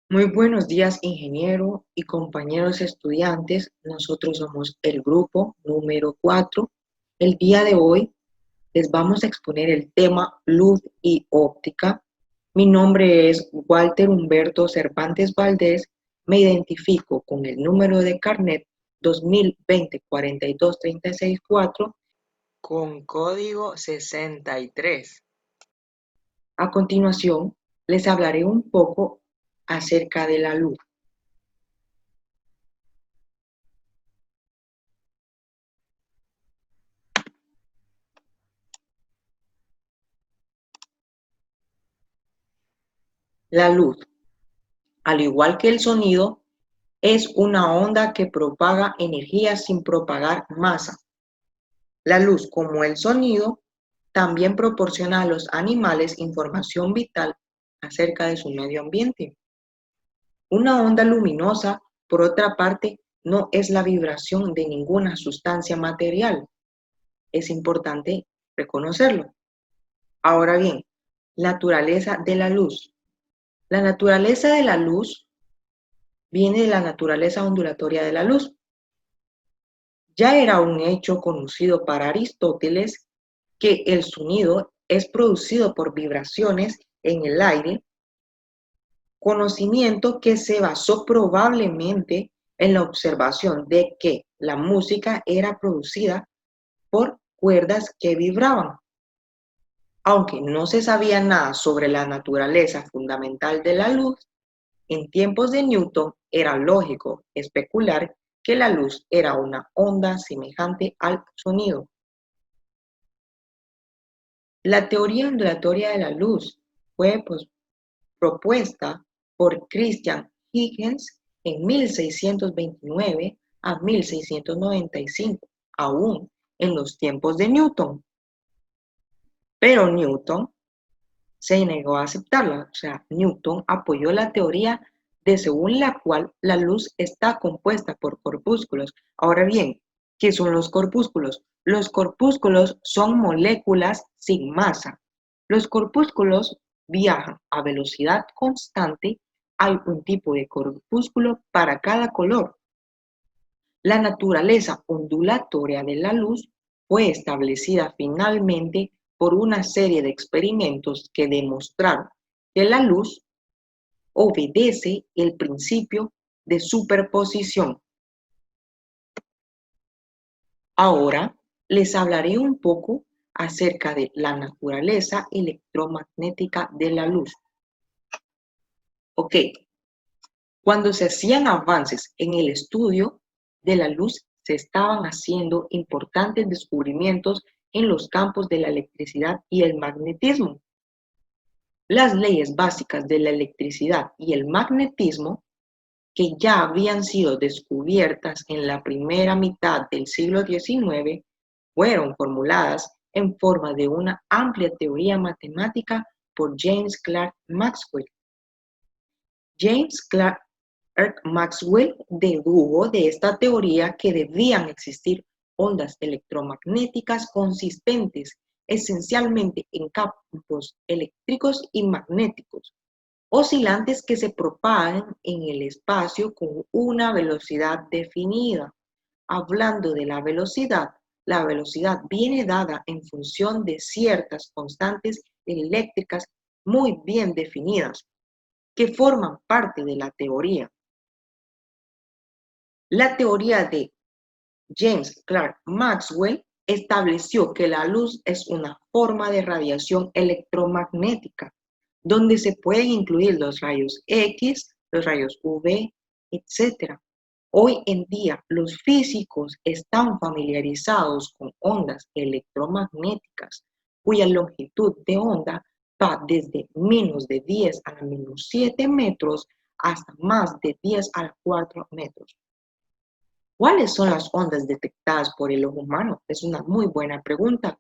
Muy buenos días, ingeniero y compañeros estudiantes. Nosotros somos el grupo número 4. El día de hoy les vamos a exponer el tema luz y óptica. Mi nombre es Walter Humberto Cervantes Valdés. Me identifico con el número de carnet 2020-42364 con código 63. A continuación, les hablaré un poco acerca de la luz. La luz, al igual que el sonido, es una onda que propaga energía sin propagar masa. La luz, como el sonido, también proporciona a los animales información vital acerca de su medio ambiente. Una onda luminosa, por otra parte, no es la vibración de ninguna sustancia material. Es importante reconocerlo. Ahora bien, naturaleza de la luz. La naturaleza de la luz viene de la naturaleza ondulatoria de la luz. Ya era un hecho conocido para Aristóteles que el sonido es producido por vibraciones en el aire, conocimiento que se basó probablemente en la observación de que la música era producida por cuerdas que vibraban. Aunque no se sabía nada sobre la naturaleza fundamental de la luz, en tiempos de Newton era lógico especular que la luz era una onda semejante al sonido. La teoría ondulatoria de la luz fue propuesta por Christian Huygens en 1629 a 1695, aún en los tiempos de Newton. Pero Newton se negó a aceptarla. O sea, Newton apoyó la teoría de según la cual la luz está compuesta por corpúsculos. Ahora bien, ¿qué son los corpúsculos? Los corpúsculos son moléculas sin masa. Los corpúsculos viajan a velocidad constante. Hay un tipo de corpúsculo para cada color. La naturaleza ondulatoria de la luz fue establecida finalmente por una serie de experimentos que demostraron que la luz obedece el principio de superposición. Ahora les hablaré un poco acerca de la naturaleza electromagnética de la luz. Ok, cuando se hacían avances en el estudio de la luz, se estaban haciendo importantes descubrimientos en los campos de la electricidad y el magnetismo. Las leyes básicas de la electricidad y el magnetismo, que ya habían sido descubiertas en la primera mitad del siglo XIX, fueron formuladas en forma de una amplia teoría matemática por James Clerk Maxwell. James Clerk Maxwell dedujo de esta teoría que debían existir ondas electromagnéticas consistentes esencialmente en campos eléctricos y magnéticos, oscilantes que se propagan en el espacio con una velocidad definida. Hablando de la velocidad viene dada en función de ciertas constantes eléctricas muy bien definidas, que forman parte de la teoría. La teoría de James Clerk Maxwell estableció que la luz es una forma de radiación electromagnética, donde se pueden incluir los rayos X, los rayos UV, etc. Hoy en día, los físicos están familiarizados con ondas electromagnéticas, cuya longitud de onda va desde menos de 10 a la menos 7 metros hasta más de 10 a la 4 metros. ¿Cuáles son las ondas detectadas por el ojo humano? Es una muy buena pregunta.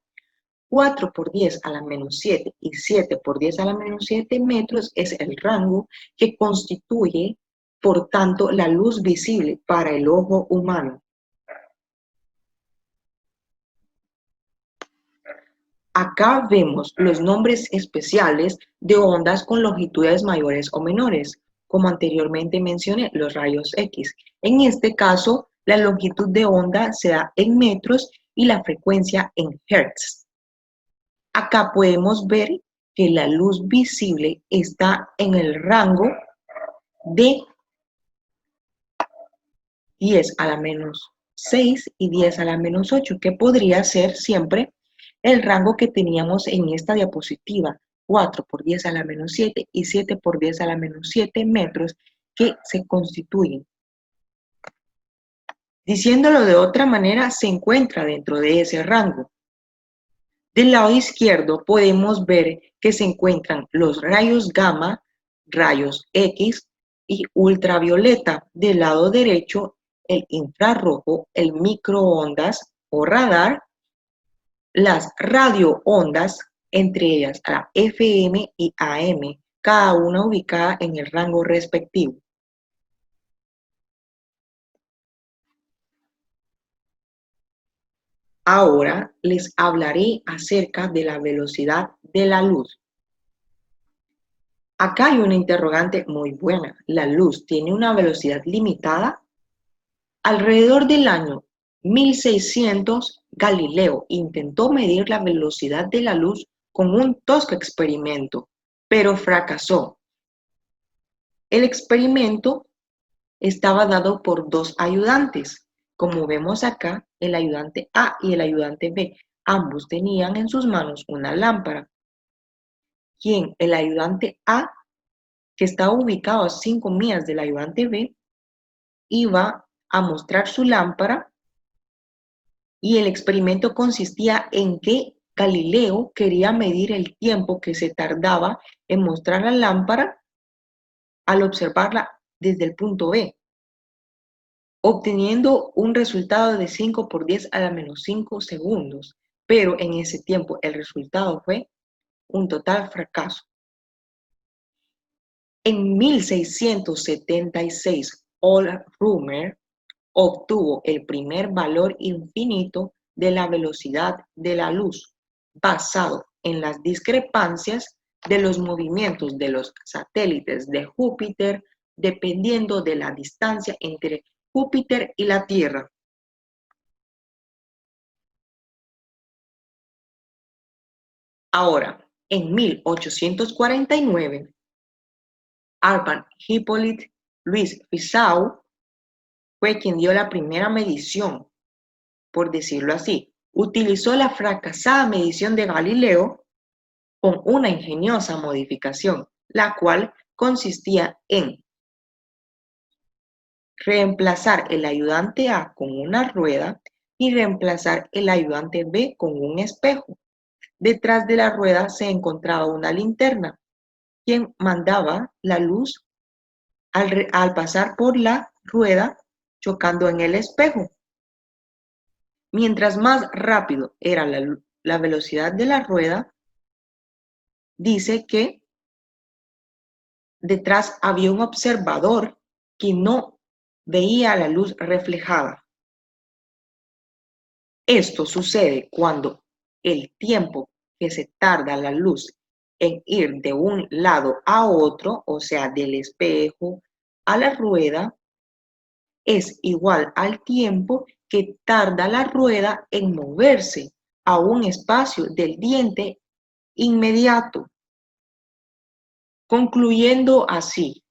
4 por 10 a la menos 7 y 7 por 10 a la menos 7 metros es el rango que constituye, por tanto, la luz visible para el ojo humano. Acá vemos los nombres especiales de ondas con longitudes mayores o menores. como anteriormente mencioné, los rayos X. En este caso, la longitud de onda se da en metros y la frecuencia en hertz. Acá podemos ver que la luz visible está en el rango de 10 a la menos 6 y 10 a la menos 8, que podría ser siempre el rango que teníamos en esta diapositiva, 4 por 10 a la menos 7 y 7 por 10 a la menos 7 metros que se constituyen. Diciéndolo de otra manera, se encuentra dentro de ese rango. Del lado izquierdo podemos ver que se encuentran los rayos gamma, rayos X y ultravioleta. Del lado derecho, el infrarrojo, el microondas o radar, las radioondas, entre ellas la FM y AM, cada una ubicada en el rango respectivo. Ahora les hablaré acerca de la velocidad de la luz. Acá hay una interrogante muy buena. ¿La luz tiene una velocidad limitada? Alrededor del año 1600, Galileo intentó medir la velocidad de la luz con un tosco experimento, pero fracasó. El experimento estaba dado por dos ayudantes. Como vemos acá, el ayudante A y el ayudante B, ambos tenían en sus manos una lámpara. El ayudante A, que estaba ubicado a 5 millas del ayudante B, iba a mostrar su lámpara y el experimento consistía en que Galileo quería medir el tiempo que se tardaba en mostrar la lámpara al observarla desde el punto B, obteniendo un resultado de 5 por 10 a la menos 5 segundos, pero en ese tiempo el resultado fue un total fracaso. En 1676, All-Rummer obtuvo el primer valor infinito de la velocidad de la luz, basado en las discrepancias de los movimientos de los satélites de Júpiter dependiendo de la distancia entre Júpiter y la Tierra. Ahora, en 1849, Alban Hippolyte Louis Fizeau fue quien dio la primera medición, por decirlo así. Utilizó la fracasada medición de Galileo con una ingeniosa modificación, la cual consistía en reemplazar el ayudante A con una rueda y reemplazar el ayudante B con un espejo. Detrás de la rueda se encontraba una linterna, quien mandaba la luz al pasar por la rueda chocando en el espejo. Mientras más rápido era la velocidad de la rueda, dice que detrás había un observador que no veía la luz reflejada. Esto sucede cuando el tiempo que se tarda la luz en ir de un lado a otro, o sea, del espejo a la rueda, es igual al tiempo que tarda la rueda en moverse a un espacio del diente inmediato. Concluyendo así,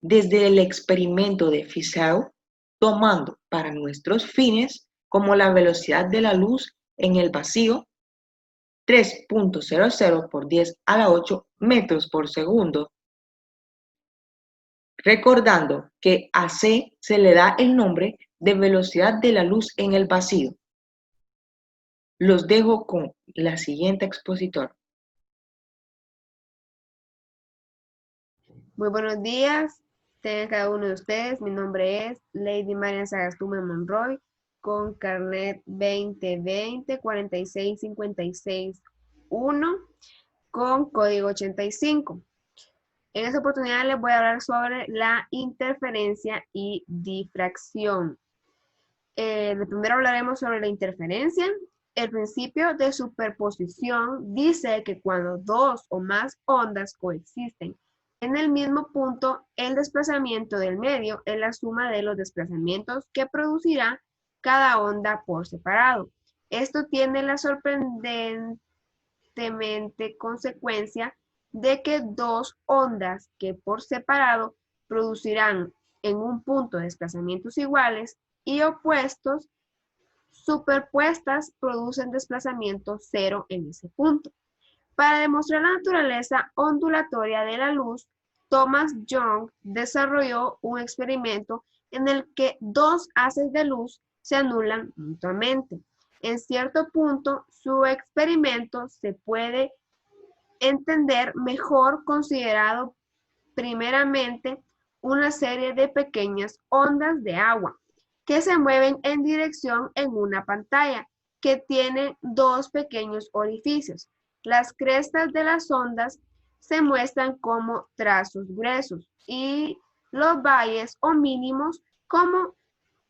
desde el experimento de Fizeau, tomando para nuestros fines como la velocidad de la luz en el vacío 3.00 por 10 a la 8 metros por segundo, recordando que a C se le da el nombre de velocidad de la luz en el vacío. Los dejo con la siguiente expositor. Muy buenos días, tengan cada uno de ustedes. Mi nombre es Lady Marian Sagastume Monroy, con carnet 2020-4656-1, con código 85. En esta oportunidad les voy a hablar sobre la interferencia y difracción. Primero hablaremos sobre la interferencia. El principio de superposición dice que cuando dos o más ondas coexisten En el mismo punto, el desplazamiento del medio es la suma de los desplazamientos que producirá cada onda por separado. Esto tiene la sorprendentemente consecuencia de que dos ondas que por separado producirán en un punto desplazamientos iguales y opuestos, superpuestas producen desplazamiento cero en ese punto. Para demostrar la naturaleza ondulatoria de la luz, Thomas Young desarrolló un experimento en el que dos haces de luz se anulan mutuamente. En cierto punto, su experimento se puede entender mejor considerado primeramente una serie de pequeñas ondas de agua que se mueven en dirección en una pantalla que tiene dos pequeños orificios. Las crestas de las ondas se muestran como trazos gruesos y los valles o mínimos como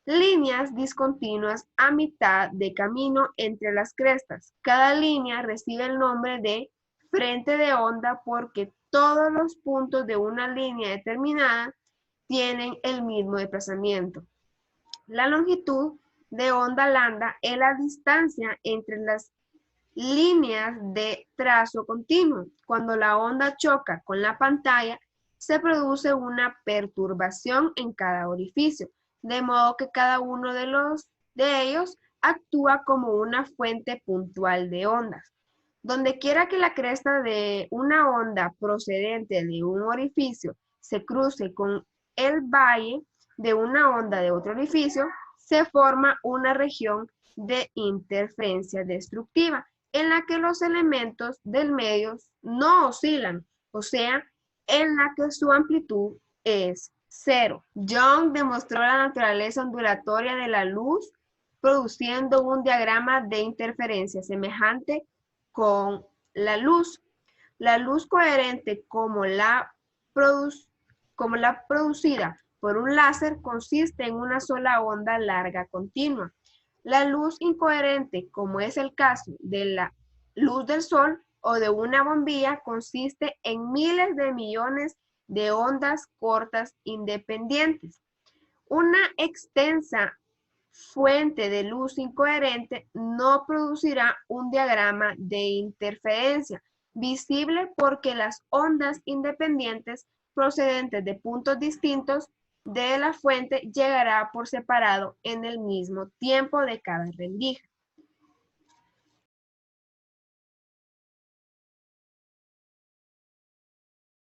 líneas discontinuas a mitad de camino entre las crestas. Cada línea recibe el nombre de frente de onda porque todos los puntos de una línea determinada tienen el mismo desplazamiento. La longitud de onda lambda es la distancia entre las líneas de trazo continuo. Cuando la onda choca con la pantalla, se produce una perturbación en cada orificio, de modo que cada uno de ellos actúa como una fuente puntual de ondas. Donde quiera que la cresta de una onda procedente de un orificio se cruce con el valle de una onda de otro orificio, se forma una región de interferencia destructiva en la que los elementos del medio no oscilan, o sea, en la que su amplitud es cero. Young demostró la naturaleza ondulatoria de la luz produciendo un diagrama de interferencia semejante con la luz. La luz coherente como la producida por un láser consiste en una sola onda larga continua. La luz incoherente, como es el caso de la luz del sol o de una bombilla, consiste en miles de millones de ondas cortas independientes. Una extensa fuente de luz incoherente no producirá un diagrama de interferencia visible porque las ondas independientes procedentes de puntos distintos de la fuente llegará por separado en el mismo tiempo de cada rendija.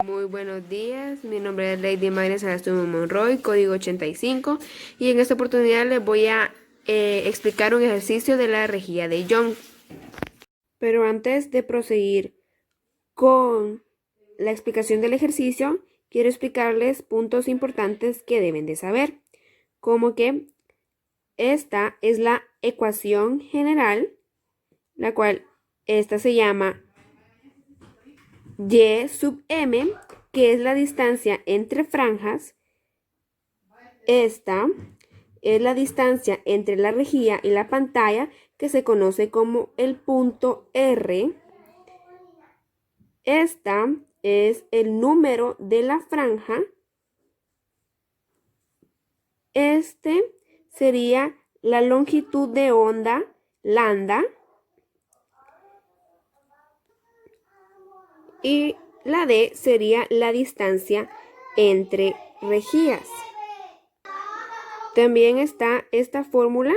Muy buenos días, mi nombre es Lady Mayra Sagastume Monroy, código 85, y en esta oportunidad les voy a explicar un ejercicio de la rejilla de Young. Pero antes de proseguir con la explicación del ejercicio, quiero explicarles puntos importantes que deben de saber, como que esta es la ecuación general, la cual esta se llama y sub m, que es la distancia entre franjas. Esta es la distancia entre la rejilla y la pantalla, que se conoce como el punto R. Esta es el número de la franja. Este sería la longitud de onda lambda. Y la D sería la distancia entre rejillas. También está esta fórmula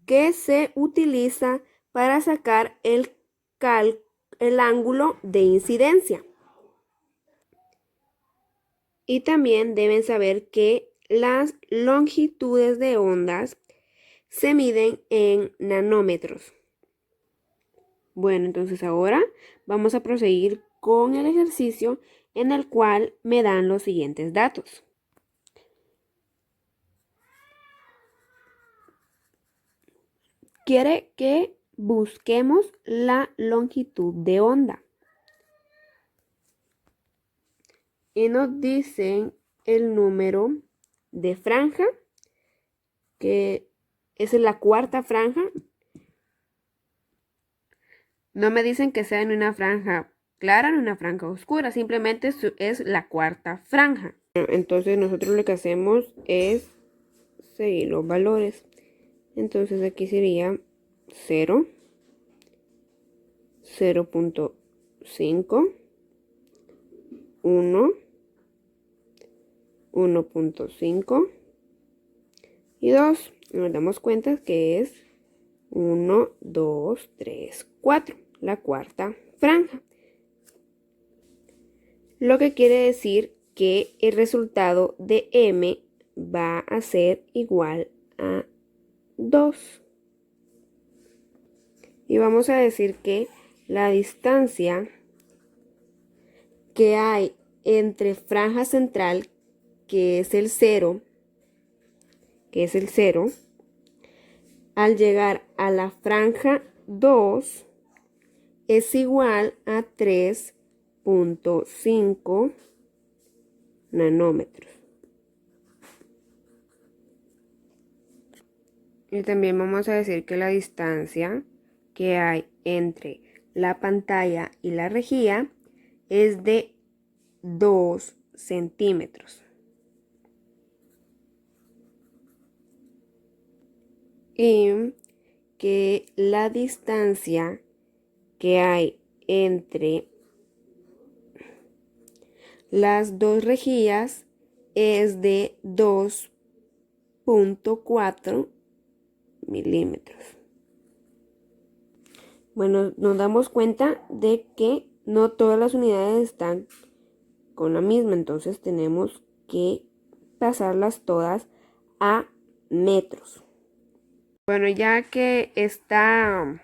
que se utiliza para sacar el ángulo de incidencia. Y también deben saber que las longitudes de ondas se miden en nanómetros. Bueno, entonces ahora vamos a proseguir con el ejercicio en el cual me dan los siguientes datos. Quiere que busquemos la longitud de onda. Y nos dicen el número de franja, que es la cuarta franja. No me dicen que sea en una franja clara ni una franja oscura, simplemente es la cuarta franja. Entonces nosotros lo que hacemos es seguir los valores. Entonces aquí sería 0, 0.5, 1, 1.5 y 2. Nos damos cuenta que es 1, 2, 3, 4, la cuarta franja. Lo que quiere decir que el resultado de M va a ser igual a 2. Y vamos a decir que la distancia que hay entre franja central, que es el 0, al llegar a la franja 2 es igual a 3.5 nanómetros. Y también vamos a decir que la distancia que hay entre la pantalla y la rejilla es de 2 centímetros. Y que la distancia que hay entre las dos rejillas es de 2.4 milímetros. Bueno, nos damos cuenta de que no todas las unidades están con la misma, entonces tenemos que pasarlas todas a metros. Bueno, ya que está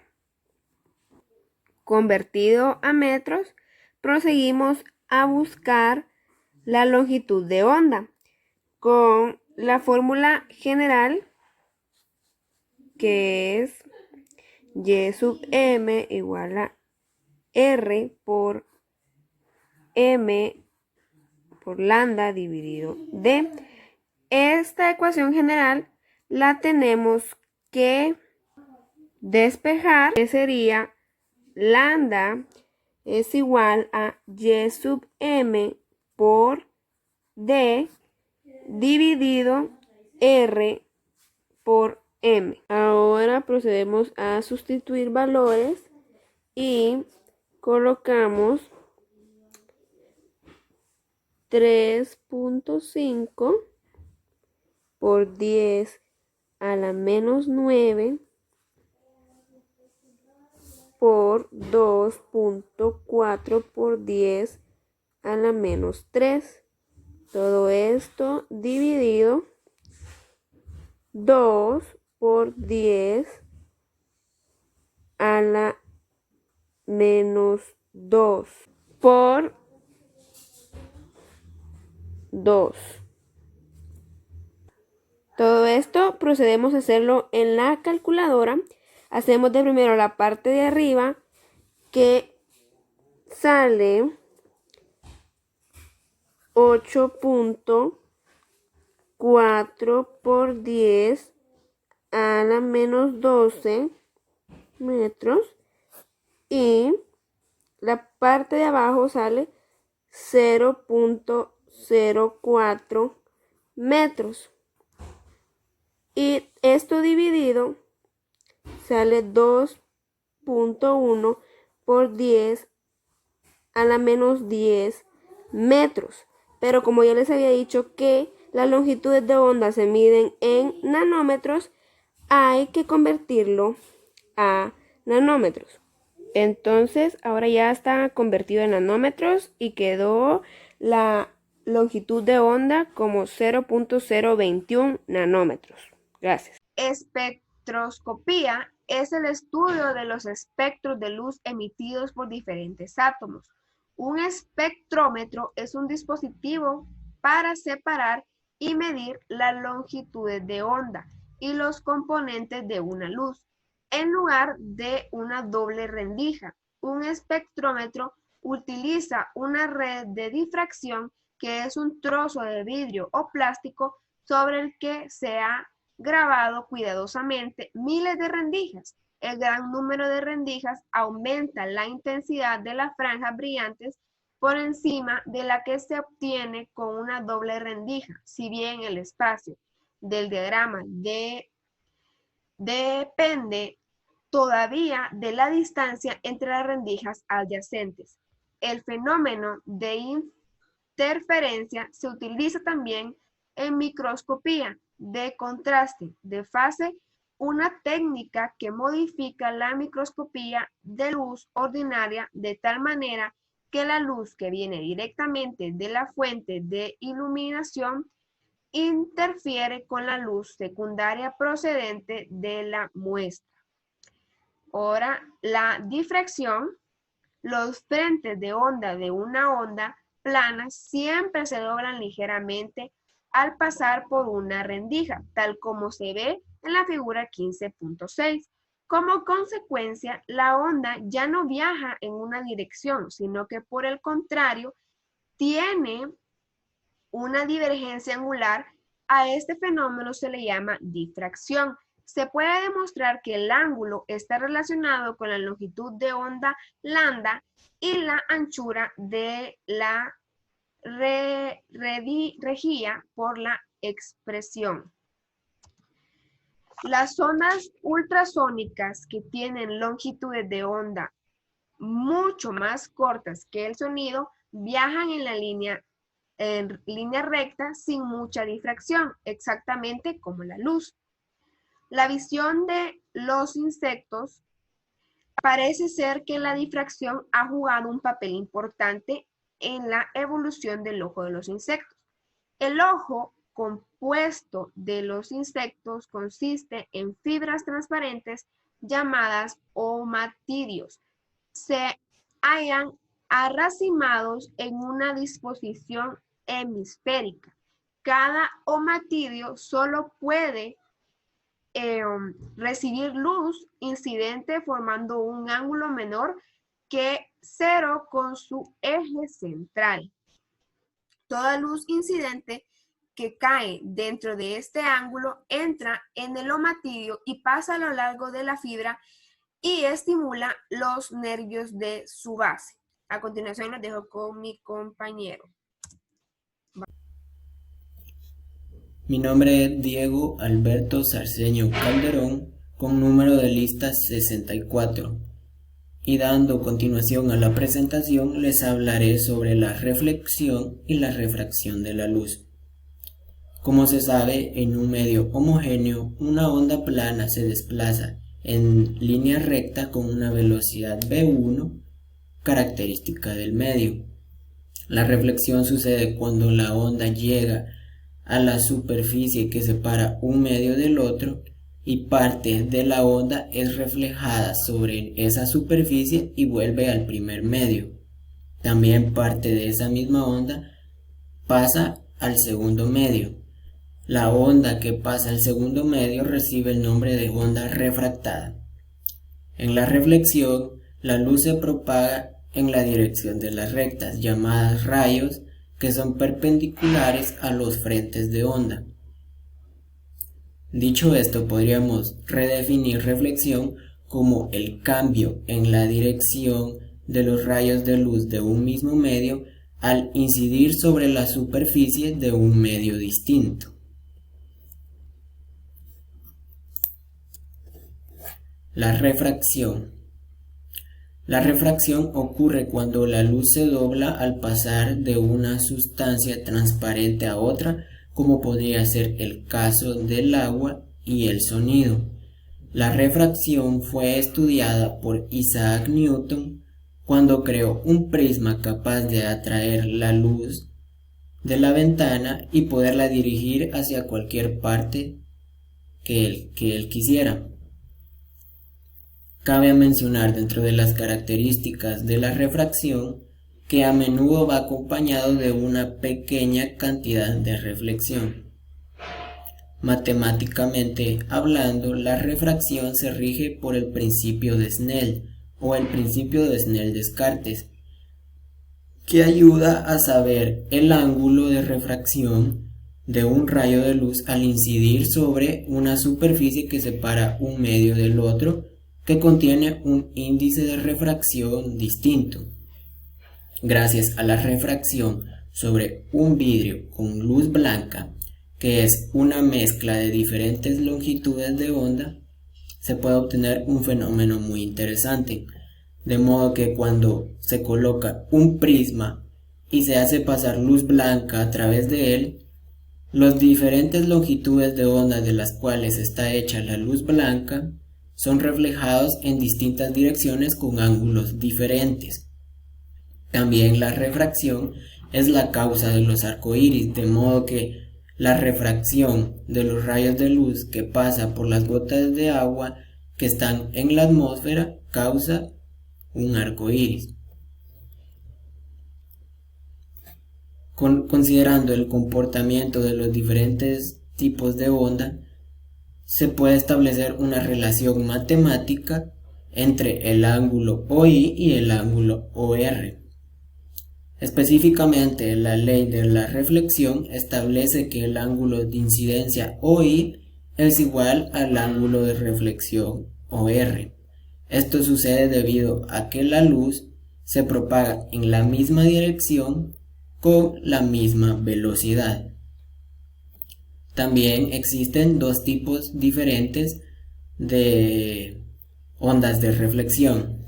convertido a metros, proseguimos a buscar la longitud de onda con la fórmula general, que es y sub m igual a r por m por lambda dividido d. Esta ecuación general la tenemos que despejar, que sería lambda es igual a y sub m por d dividido r por m. Ahora procedemos a sustituir valores y colocamos 3.5 por 10 a la menos 9 por 2.4 por 10 a la menos 3. Todo esto dividido 2 por 10 a la menos 2 por 2. Todo esto procedemos a hacerlo en la calculadora. Hacemos de primero la parte de arriba, que sale 8.4 por 10 a la menos 12 metros. Y la parte de abajo sale 0.04 metros. Y esto dividido sale 2.1 por 10 a la menos 10 metros. Pero como ya les había dicho que las longitudes de onda se miden en nanómetros, hay que convertirlo a nanómetros. Entonces ahora ya está convertido en nanómetros y quedó la longitud de onda como 0.021 nanómetros. Gracias. Espectroscopía es el estudio de los espectros de luz emitidos por diferentes átomos. Un espectrómetro es un dispositivo para separar y medir las longitudes de onda y los componentes de una luz. En lugar de una doble rendija, un espectrómetro utiliza una red de difracción, que es un trozo de vidrio o plástico sobre el que se ha grabado cuidadosamente miles de rendijas. el gran número de rendijas aumenta la intensidad de las franjas brillantes por encima de la que se obtiene con una doble rendija, si bien el espacio del diagrama depende todavía de la distancia entre las rendijas adyacentes. El fenómeno de interferencia se utiliza también en microscopía de contraste de fase, una técnica que modifica la microscopía de luz ordinaria de tal manera que la luz que viene directamente de la fuente de iluminación interfiere con la luz secundaria procedente de la muestra. Ahora, la difracción, los frentes de onda de una onda plana siempre se doblan ligeramente al pasar por una rendija, tal como se ve en la figura 15.6. Como consecuencia, la onda ya no viaja en una dirección, sino que por el contrario, tiene una divergencia angular. A este fenómeno se le llama difracción. Se puede demostrar que el ángulo está relacionado con la longitud de onda lambda y la anchura de la rejilla por la expresión. Las ondas ultrasónicas que tienen longitudes de onda mucho más cortas que el sonido viajan en línea recta sin mucha difracción, exactamente como la luz. La visión de los insectos parece ser que la difracción ha jugado un papel importante en la evolución del ojo de los insectos. El ojo compuesto de los insectos consiste en fibras transparentes llamadas omatidios. Se hallan arracimados en una disposición hemisférica. Cada omatidio solo puede recibir luz incidente formando un ángulo menor que 0 con su eje central. Toda luz incidente que cae dentro de este ángulo entra en el omatidio y pasa a lo largo de la fibra y estimula los nervios de su base. A continuación los dejo con mi compañero. Mi nombre es Diego Alberto Sarceño Calderón, con número de lista 64. Y dando continuación a la presentación, les hablaré sobre la reflexión y la refracción de la luz. Como se sabe, en un medio homogéneo, una onda plana se desplaza en línea recta con una velocidad v1, característica del medio. La reflexión sucede cuando la onda llega a la superficie que separa un medio del otro y parte de la onda es reflejada sobre esa superficie y vuelve al primer medio. También parte de esa misma onda pasa al segundo medio. La onda que pasa al segundo medio recibe el nombre de onda refractada. En la reflexión, la luz se propaga en la dirección de las rectas, llamadas rayos, que son perpendiculares a los frentes de onda. Dicho esto, podríamos redefinir reflexión como el cambio en la dirección de los rayos de luz de un mismo medio al incidir sobre la superficie de un medio distinto. La refracción. La refracción ocurre cuando la luz se dobla al pasar de una sustancia transparente a otra, como podría ser el caso del agua y el sonido. La refracción fue estudiada por Isaac Newton cuando creó un prisma capaz de atraer la luz de la ventana y poderla dirigir hacia cualquier parte que él quisiera. Cabe mencionar dentro de las características de la refracción que a menudo va acompañado de una pequeña cantidad de reflexión. Matemáticamente hablando, la refracción se rige por el principio de Snell o el principio de Snell-Descartes, que ayuda a saber el ángulo de refracción de un rayo de luz al incidir sobre una superficie que separa un medio del otro que contiene un índice de refracción distinto. Gracias a la refracción sobre un vidrio con luz blanca, que es una mezcla de diferentes longitudes de onda, se puede obtener un fenómeno muy interesante. De modo que cuando se coloca un prisma y se hace pasar luz blanca a través de él, las diferentes longitudes de onda de las cuales está hecha la luz blanca son reflejados en distintas direcciones con ángulos diferentes. También la refracción es la causa de los arcoíris, de modo que la refracción de los rayos de luz que pasa por las gotas de agua que están en la atmósfera causa un arco iris. Considerando el comportamiento de los diferentes tipos de onda, se puede establecer una relación matemática entre el ángulo OI y el ángulo OR. Específicamente, la ley de la reflexión establece que el ángulo de incidencia OI es igual al ángulo de reflexión OR. Esto sucede debido a que la luz se propaga en la misma dirección con la misma velocidad. También existen dos tipos diferentes de ondas de reflexión.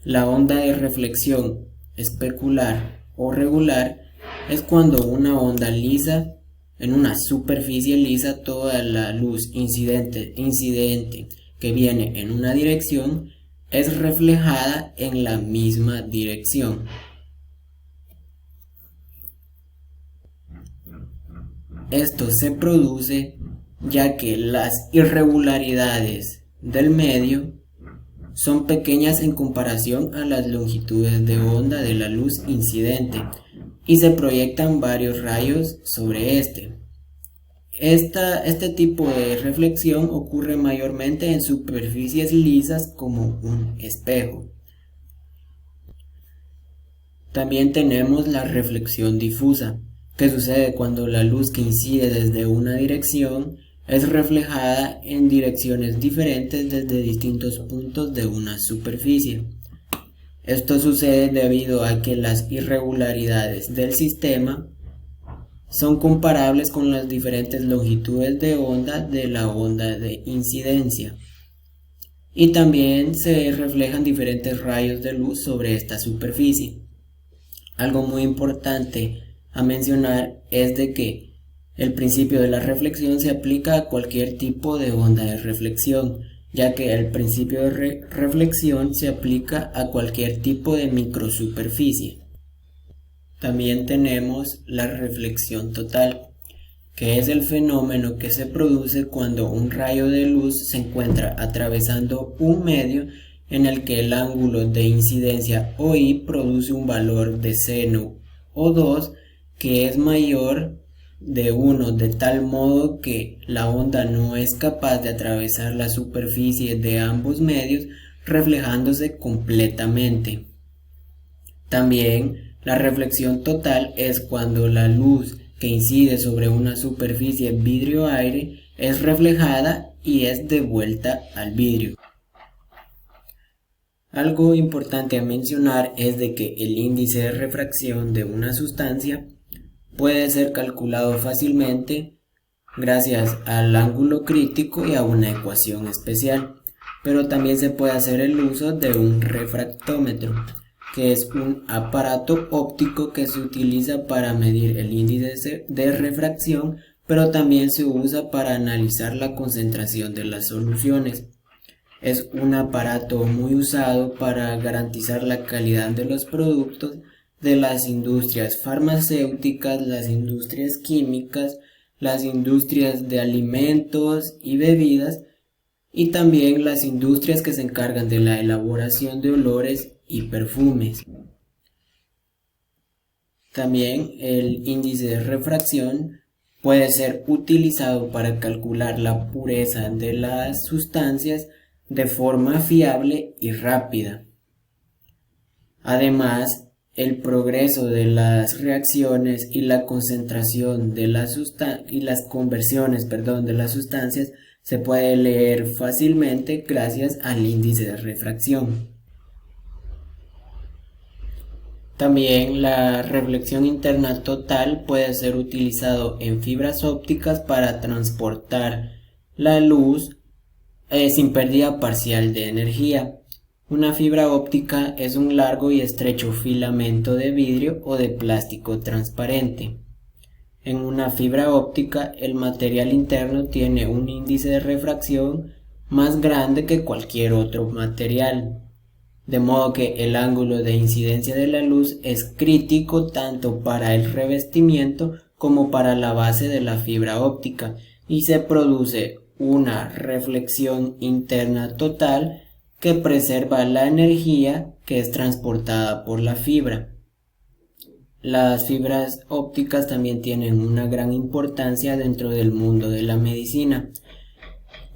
La onda de reflexión especular o regular es cuando una onda lisa en una superficie lisa, toda la luz incidente que viene en una dirección es reflejada en la misma dirección. Esto se produce ya que las irregularidades del medio son pequeñas en comparación a las longitudes de onda de la luz incidente y se proyectan varios rayos sobre este. Este tipo de reflexión ocurre mayormente en superficies lisas como un espejo. También tenemos la reflexión difusa, que sucede cuando la luz que incide desde una dirección es reflejada en direcciones diferentes desde distintos puntos de una superficie. Esto sucede debido a que las irregularidades del sistema son comparables con las diferentes longitudes de onda de la onda de incidencia, y también se reflejan diferentes rayos de luz sobre esta superficie. Algo muy importante a mencionar es de que el principio de la reflexión se aplica a cualquier tipo de onda de reflexión, ya que el principio de reflexión se aplica a cualquier tipo de microsuperficie. También tenemos la reflexión total, que es el fenómeno que se produce cuando un rayo de luz se encuentra atravesando un medio en el que el ángulo de incidencia OI produce un valor de seno O2 que es mayor de 1, de tal modo que la onda no es capaz de atravesar la superficie de ambos medios, reflejándose completamente. También la reflexión total es cuando la luz que incide sobre una superficie vidrio-aire es reflejada y es devuelta al vidrio. Algo importante a mencionar es de que el índice de refracción de una sustancia puede ser calculado fácilmente gracias al ángulo crítico y a una ecuación especial, pero también se puede hacer el uso de un refractómetro, que es un aparato óptico que se utiliza para medir el índice de refracción, pero también se usa para analizar la concentración de las soluciones. Es un aparato muy usado para garantizar la calidad de los productos de las industrias farmacéuticas, las industrias químicas, las industrias de alimentos y bebidas, y también las industrias que se encargan de la elaboración de olores y perfumes. También el índice de refracción puede ser utilizado para calcular la pureza de las sustancias de forma fiable y rápida. Además, el progreso de las reacciones y la concentración de las conversiones de las sustancias se puede leer fácilmente gracias al índice de refracción. También la reflexión interna total puede ser utilizado en fibras ópticas para transportar la luz sin pérdida parcial de energía. Una fibra óptica es un largo y estrecho filamento de vidrio o de plástico transparente. En una fibra óptica, el material interno tiene un índice de refracción más grande que cualquier otro material, de modo que el ángulo de incidencia de la luz es crítico tanto para el revestimiento como para la base de la fibra óptica, y se produce una reflexión interna total que preserva la energía que es transportada por la fibra. Las fibras ópticas también tienen una gran importancia dentro del mundo de la medicina,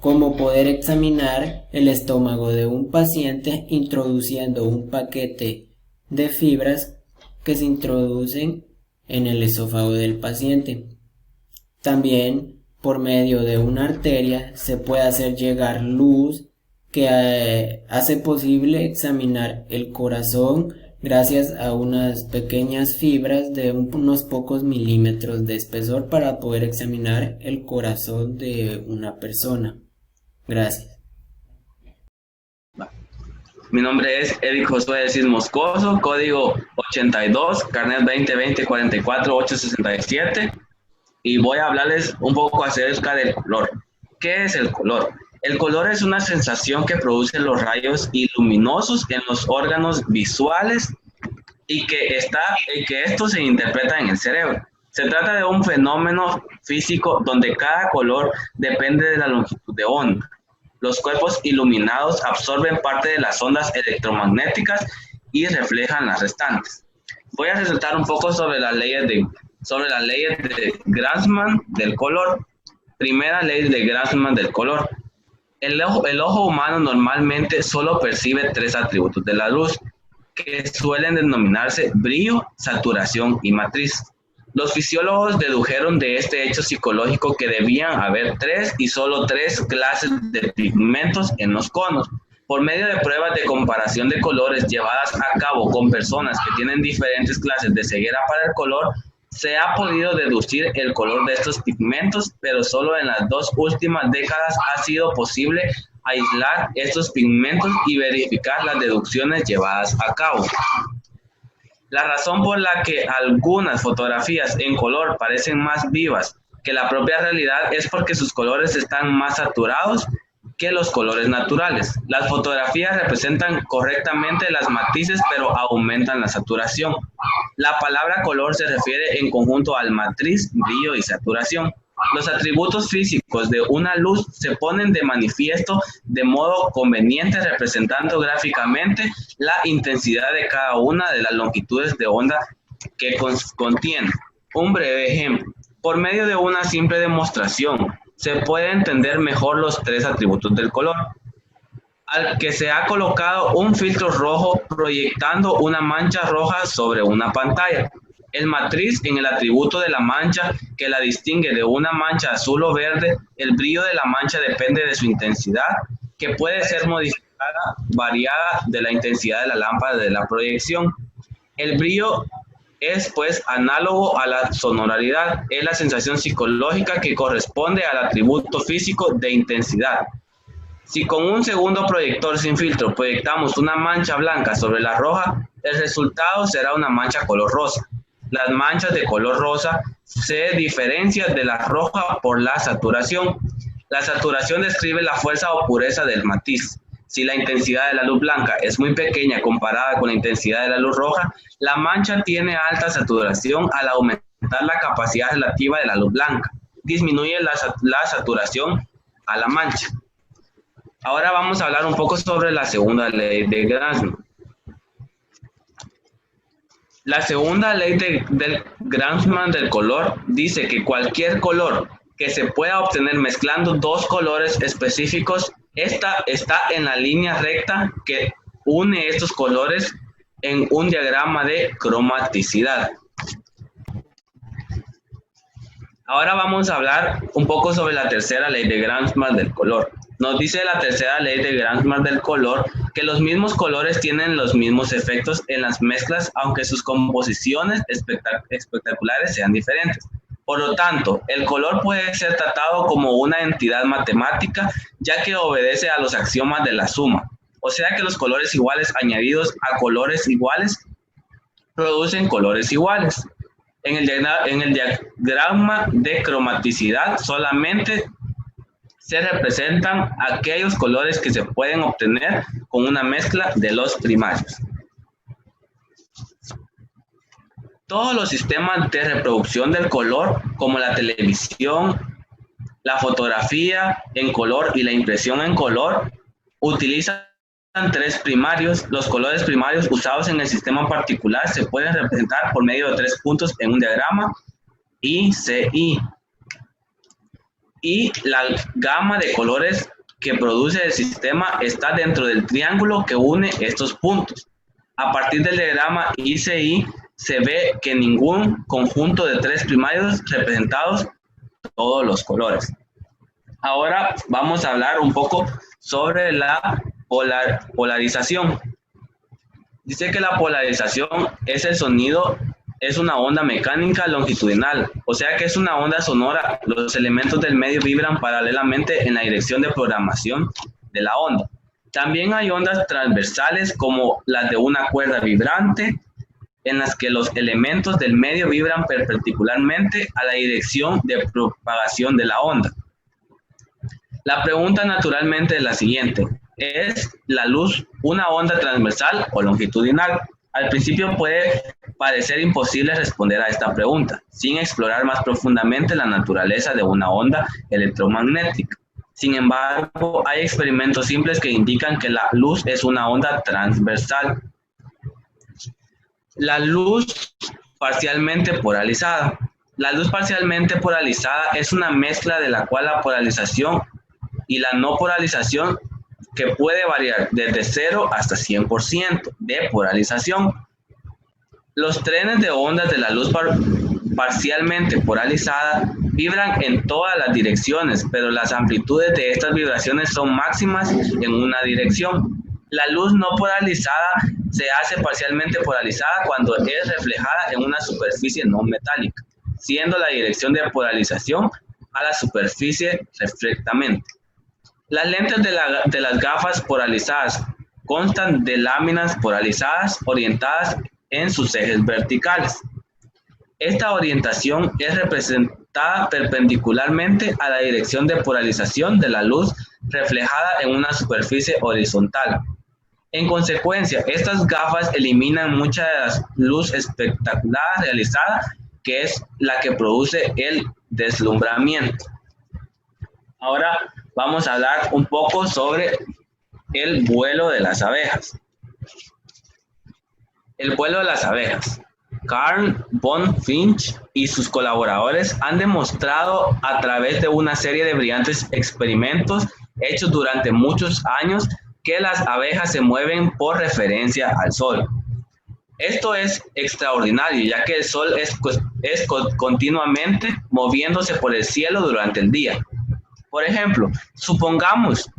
como poder examinar el estómago de un paciente introduciendo un paquete de fibras que se introducen en el esófago del paciente. También, por medio de una arteria, se puede hacer llegar luz que hace posible examinar el corazón gracias a unas pequeñas fibras de unos pocos milímetros de espesor para poder examinar el corazón de una persona. Gracias. Mi nombre es Eric Josué Cis Moscoso, código 82, carnet 2020-44-867, y voy a hablarles un poco acerca del color. ¿Qué es el color? El color es una sensación que producen los rayos luminosos en los órganos visuales y que estos se interpretan en el cerebro. Se trata de un fenómeno físico donde cada color depende de la longitud de onda. Los cuerpos iluminados absorben parte de las ondas electromagnéticas y reflejan las restantes. Voy a resaltar un poco sobre las leyes de Grassmann del color. Primera ley de Grassmann del color. El ojo humano normalmente solo percibe 3 atributos de la luz, que suelen denominarse brillo, saturación y matriz. Los fisiólogos dedujeron de este hecho psicológico que debían haber 3 y solo 3 clases de pigmentos en los conos. Por medio de pruebas de comparación de colores llevadas a cabo con personas que tienen diferentes clases de ceguera para el color, se ha podido deducir el color de estos pigmentos, pero solo en las 2 últimas décadas ha sido posible aislar estos pigmentos y verificar las deducciones llevadas a cabo. La razón por la que algunas fotografías en color parecen más vivas que la propia realidad es porque sus colores están más saturados que los colores naturales. Las fotografías representan correctamente las matices, pero aumentan la saturación. La palabra color se refiere en conjunto al matriz, brillo y saturación. Los atributos físicos de una luz se ponen de manifiesto de modo conveniente representando gráficamente la intensidad de cada una de las longitudes de onda que contiene. Un breve ejemplo. Por medio de una simple demostración, se puede entender mejor los 3 atributos del color. Al que se ha colocado un filtro rojo proyectando una mancha roja sobre una pantalla. El matriz en el atributo de la mancha que la distingue de una mancha azul o verde. El brillo de la mancha depende de su intensidad, que puede ser modificada, variada de la intensidad de la lámpara de la proyección. El brillo es pues análogo a la sonoridad, es la sensación psicológica que corresponde al atributo físico de intensidad. Si con un segundo proyector sin filtro proyectamos una mancha blanca sobre la roja, el resultado será una mancha color rosa. Las manchas de color rosa se diferencian de la roja por la saturación. La saturación describe la fuerza o pureza del matiz. Si la intensidad de la luz blanca es muy pequeña comparada con la intensidad de la luz roja, la mancha tiene alta saturación al aumentar la capacidad relativa de la luz blanca. Disminuye la saturación a la mancha. Ahora vamos a hablar un poco sobre la segunda ley de Grassmann. La segunda ley del Grassmann del color dice que cualquier color que se pueda obtener mezclando 2 colores específicos, esta está en la línea recta que une estos colores en un diagrama de cromaticidad. Ahora vamos a hablar un poco sobre la tercera ley de Gramsci del color. Nos dice la tercera ley de Gramsci del color que los mismos colores tienen los mismos efectos en las mezclas, aunque sus composiciones espectaculares sean diferentes. Por lo tanto, el color puede ser tratado como una entidad matemática, ya que obedece a los axiomas de la suma. O sea que los colores iguales añadidos a colores iguales producen colores iguales. En el diagrama de cromaticidad solamente se representan aquellos colores que se pueden obtener con una mezcla de los primarios. Todos los sistemas de reproducción del color, como la televisión, la fotografía en color y la impresión en color, utilizan tres primarios. Los colores primarios usados en el sistema particular se pueden representar por medio de 3 puntos en un diagrama ICI. Y la gama de colores que produce el sistema está dentro del triángulo que une estos puntos. A partir del diagrama ICI se ve que ningún conjunto de 3 primarios representados todos los colores. Ahora vamos a hablar un poco sobre la polarización. Dice que la polarización es el sonido, es una onda mecánica longitudinal, o sea que es una onda sonora. Los elementos del medio vibran paralelamente en la dirección de programación de la onda. También hay ondas transversales como las de una cuerda vibrante, en las que los elementos del medio vibran perpendicularmente a la dirección de propagación de la onda. La pregunta naturalmente es la siguiente: ¿es la luz una onda transversal o longitudinal? Al principio puede parecer imposible responder a esta pregunta, sin explorar más profundamente la naturaleza de una onda electromagnética. Sin embargo, hay experimentos simples que indican que la luz es una onda transversal. La luz parcialmente polarizada. La luz parcialmente polarizada es una mezcla de la cual la polarización y la no polarización, que puede variar desde 0 hasta 100% de polarización. Los trenes de ondas de la luz parcialmente polarizada vibran en todas las direcciones, pero las amplitudes de estas vibraciones son máximas en una dirección. La luz no polarizada se hace parcialmente polarizada cuando es reflejada en una superficie no metálica, siendo la dirección de polarización a la superficie reflectamente. Las lentes de las gafas polarizadas constan de láminas polarizadas orientadas en sus ejes verticales. Esta orientación es representada perpendicularmente a la dirección de polarización de la luz reflejada en una superficie horizontal. En consecuencia, estas gafas eliminan mucha de la luz espectacular realizada, que es la que produce el deslumbramiento. Ahora vamos a hablar un poco sobre el vuelo de las abejas. El vuelo de las abejas. Carl von Finch y sus colaboradores han demostrado a través de una serie de brillantes experimentos hechos durante muchos años que las abejas se mueven por referencia al sol. Esto es extraordinario, ya que el sol es continuamente moviéndose por el cielo durante el día. Por ejemplo, supongamos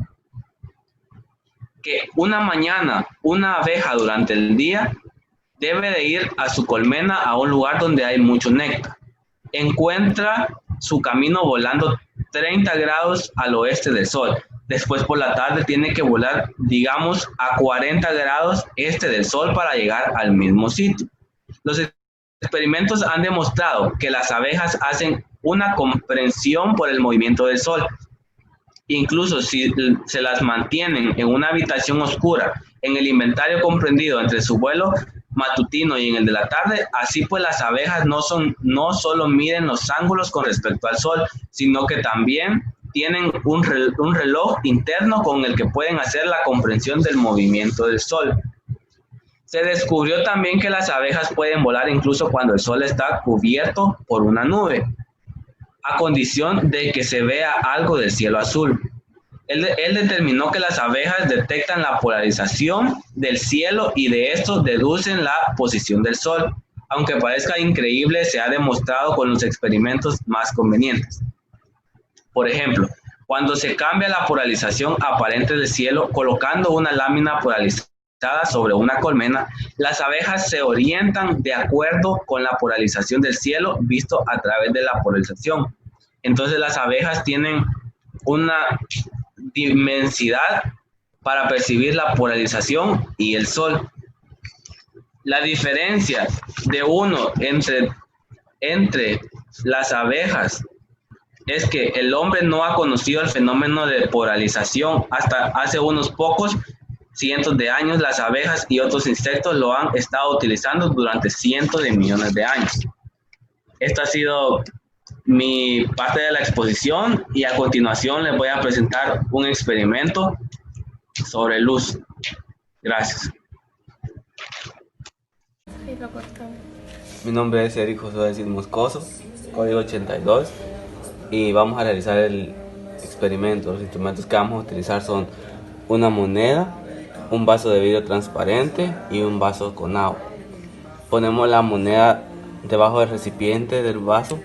que una mañana una abeja durante el día debe de ir a su colmena a un lugar donde hay mucho néctar. Encuentra su camino volando 30 grados al oeste del sol. Después por la tarde tiene que volar, digamos, a 40 grados este del sol para llegar al mismo sitio. Los experimentos han demostrado que las abejas hacen una comprensión por el movimiento del sol. Incluso si se las mantienen en una habitación oscura, en el inventario comprendido entre su vuelo matutino y en el de la tarde, así pues las abejas no solo miden los ángulos con respecto al sol, sino que también tienen un reloj interno con el que pueden hacer la comprensión del movimiento del sol. Se descubrió también que las abejas pueden volar incluso cuando el sol está cubierto por una nube, a condición de que se vea algo del cielo azul. Él determinó que las abejas detectan la polarización del cielo y de esto deducen la posición del sol. Aunque parezca increíble, se ha demostrado con los experimentos más convenientes. Por ejemplo, cuando se cambia la polarización aparente del cielo colocando una lámina polarizada sobre una colmena, las abejas se orientan de acuerdo con la polarización del cielo visto a través de la polarización. Entonces las abejas tienen una dimensidad para percibir la polarización y el sol. La diferencia de uno entre las abejas es que el hombre no ha conocido el fenómeno de polarización hasta hace unos pocos cientos de años. Las abejas y otros insectos lo han estado utilizando durante cientos de millones de años. Esta ha sido mi parte de la exposición y a continuación les voy a presentar un experimento sobre luz. Gracias. Mi nombre es Eric Josué Cid Moscoso, código 82, y vamos a realizar el experimento. Los instrumentos que vamos a utilizar son una moneda, un vaso de vidrio transparente y un vaso con agua. Ponemos la moneda debajo del recipiente del vaso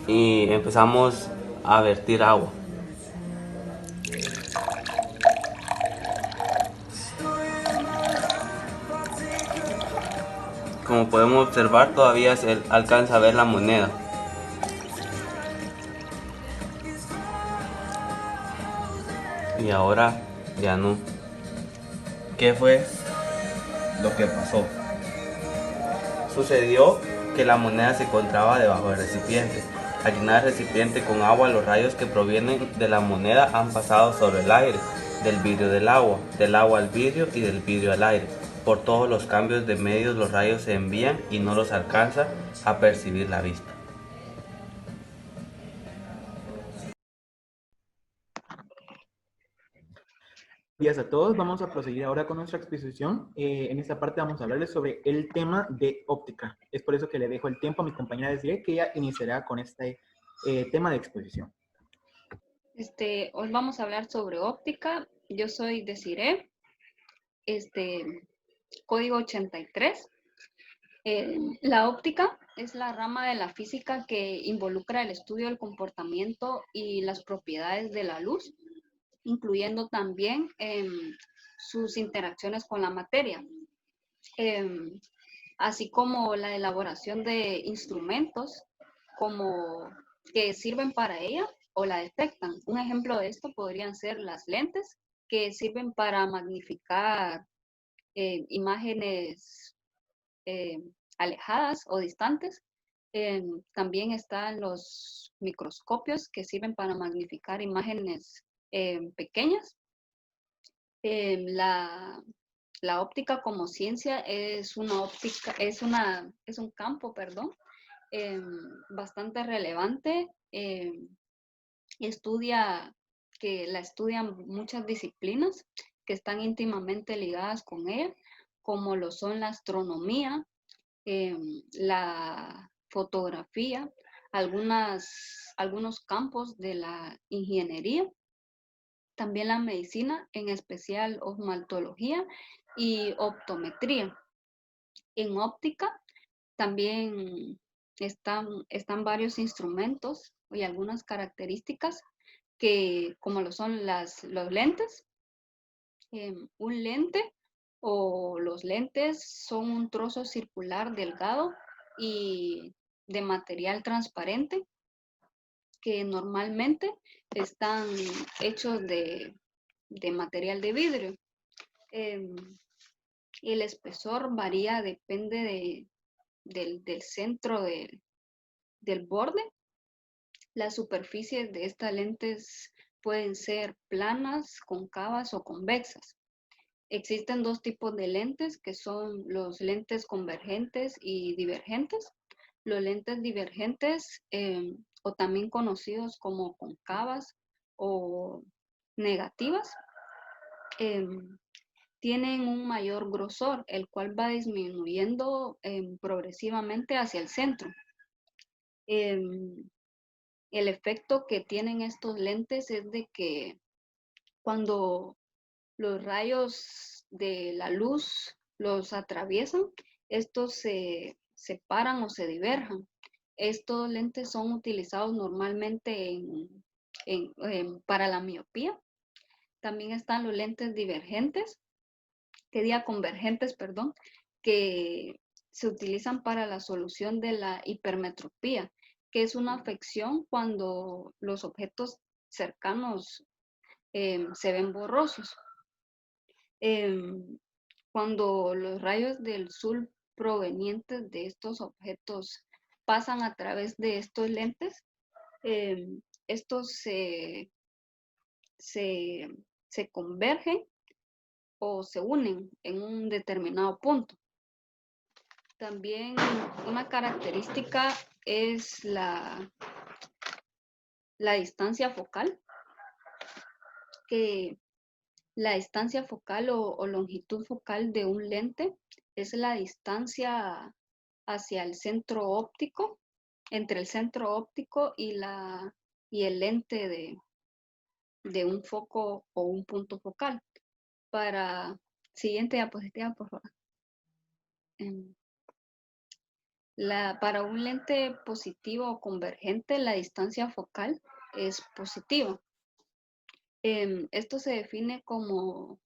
y empezamos a vertir agua. Como podemos observar, todavía se alcanza a ver la moneda. Y ahora ya no. ¿Qué fue lo que pasó? Sucedió que la moneda se encontraba debajo del recipiente. Al llenar el recipiente con agua, los rayos que provienen de la moneda han pasado sobre el aire, del vidrio del agua al vidrio y del vidrio al aire. Por todos los cambios de medios los rayos se envían y no los alcanza a percibir la vista. Buenos días a todos. Vamos a proseguir ahora con nuestra exposición. En esta parte vamos a hablarles sobre el tema de óptica. Es por eso que le dejo el tiempo a mi compañera Desiree, que ella iniciará con este tema de exposición. Hoy vamos a hablar sobre óptica. Yo soy Desiree, código 83. La óptica es la rama de la física que involucra el estudio del comportamiento y las propiedades de la luz, incluyendo también sus interacciones con la materia, así como la elaboración de instrumentos como que sirven para ella o la detectan. Un ejemplo de esto podrían ser las lentes, que sirven para magnificar imágenes alejadas o distantes. También están los microscopios, que sirven para magnificar imágenes pequeñas. La óptica como ciencia es un campo, bastante relevante. La estudian muchas disciplinas que están íntimamente ligadas con ella, como lo son la astronomía, la fotografía, algunos campos de la ingeniería, también la medicina, en especial oftalmología y optometría. En óptica también están varios instrumentos y algunas características como lo son los lentes. Un lente o los lentes son un trozo circular delgado y de material transparente que normalmente están hechos de material de vidrio. El espesor varía, depende del centro del borde. Las superficies de estas lentes pueden ser planas, cóncavas o convexas. Existen dos tipos de lentes, que son los lentes convergentes y divergentes. Los lentes divergentes, o también conocidos como cóncavas o negativas, tienen un mayor grosor, el cual va disminuyendo progresivamente hacia el centro. El efecto que tienen estos lentes es de que cuando los rayos de la luz los atraviesan, estos se separan o se diverjan. Estos lentes son utilizados normalmente para la miopía. También están los lentes convergentes, perdón, que se utilizan para la solución de la hipermetropía, que es una afección cuando los objetos cercanos se ven borrosos. Cuando los rayos del sol provenientes de estos objetos pasan a través de estos lentes, estos se convergen o se unen en un determinado punto. También una característica es la distancia focal, que la distancia focal o longitud focal de un lente es la distancia hacia el centro óptico, entre el centro óptico y el lente de un foco o un punto focal. Siguiente diapositiva, por favor. Para un lente positivo o convergente, la distancia focal es positiva. Esto se define como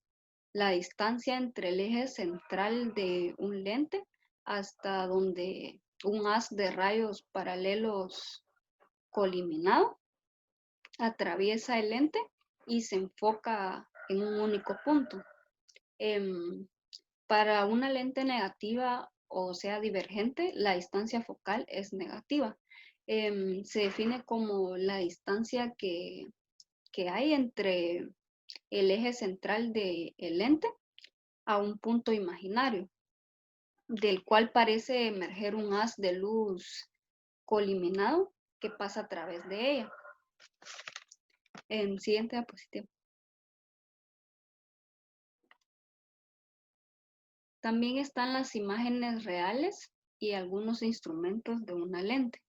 la distancia entre el eje central de un lente hasta donde un haz de rayos paralelos coliminado atraviesa el lente y se enfoca en un único punto. Para una lente negativa, o sea divergente, la distancia focal es negativa. Se define como la distancia que hay entre el eje central del lente a un punto imaginario, del cual parece emerger un haz de luz coliminado que pasa a través de ella. Siguiente diapositiva. También están las imágenes reales y algunos instrumentos de una lente.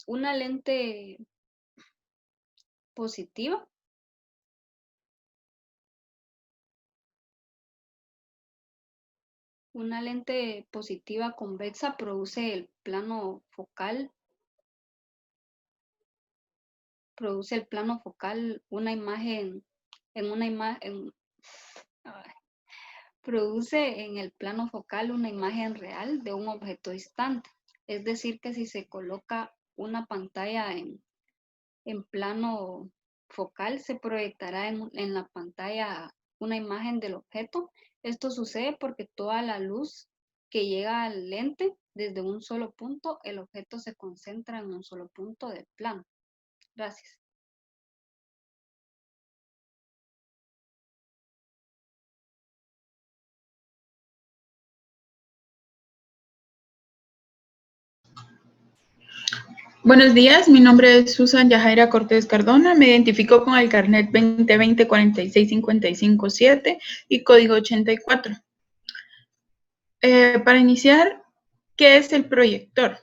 Una lente positiva convexa produce el plano focal, una imagen produce en el plano focal una imagen real de un objeto distante. Es decir, que si se coloca una pantalla en plano focal, se proyectará en la pantalla una imagen del objeto. Esto sucede porque toda la luz que llega al lente desde un solo punto, el objeto se concentra en un solo punto del plano. Gracias. Buenos días, mi nombre es Susan Yajaira Cortés Cardona, me identifico con el carnet 2020-46557 y código 84. Para iniciar, ¿qué es el proyector?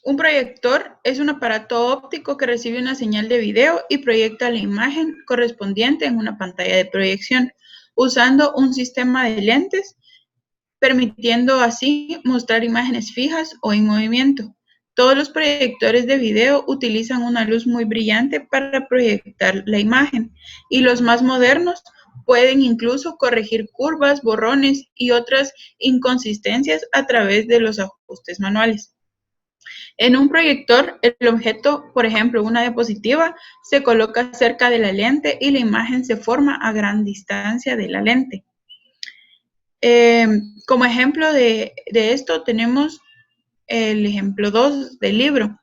Un proyector es un aparato óptico que recibe una señal de video y proyecta la imagen correspondiente en una pantalla de proyección, usando un sistema de lentes, permitiendo así mostrar imágenes fijas o en movimiento. Todos los proyectores de video utilizan una luz muy brillante para proyectar la imagen, y los más modernos pueden incluso corregir curvas, borrones y otras inconsistencias a través de los ajustes manuales. En un proyector, el objeto, por ejemplo, una diapositiva, se coloca cerca de la lente y la imagen se forma a gran distancia de la lente. Como ejemplo de esto tenemos el ejemplo 2 del libro,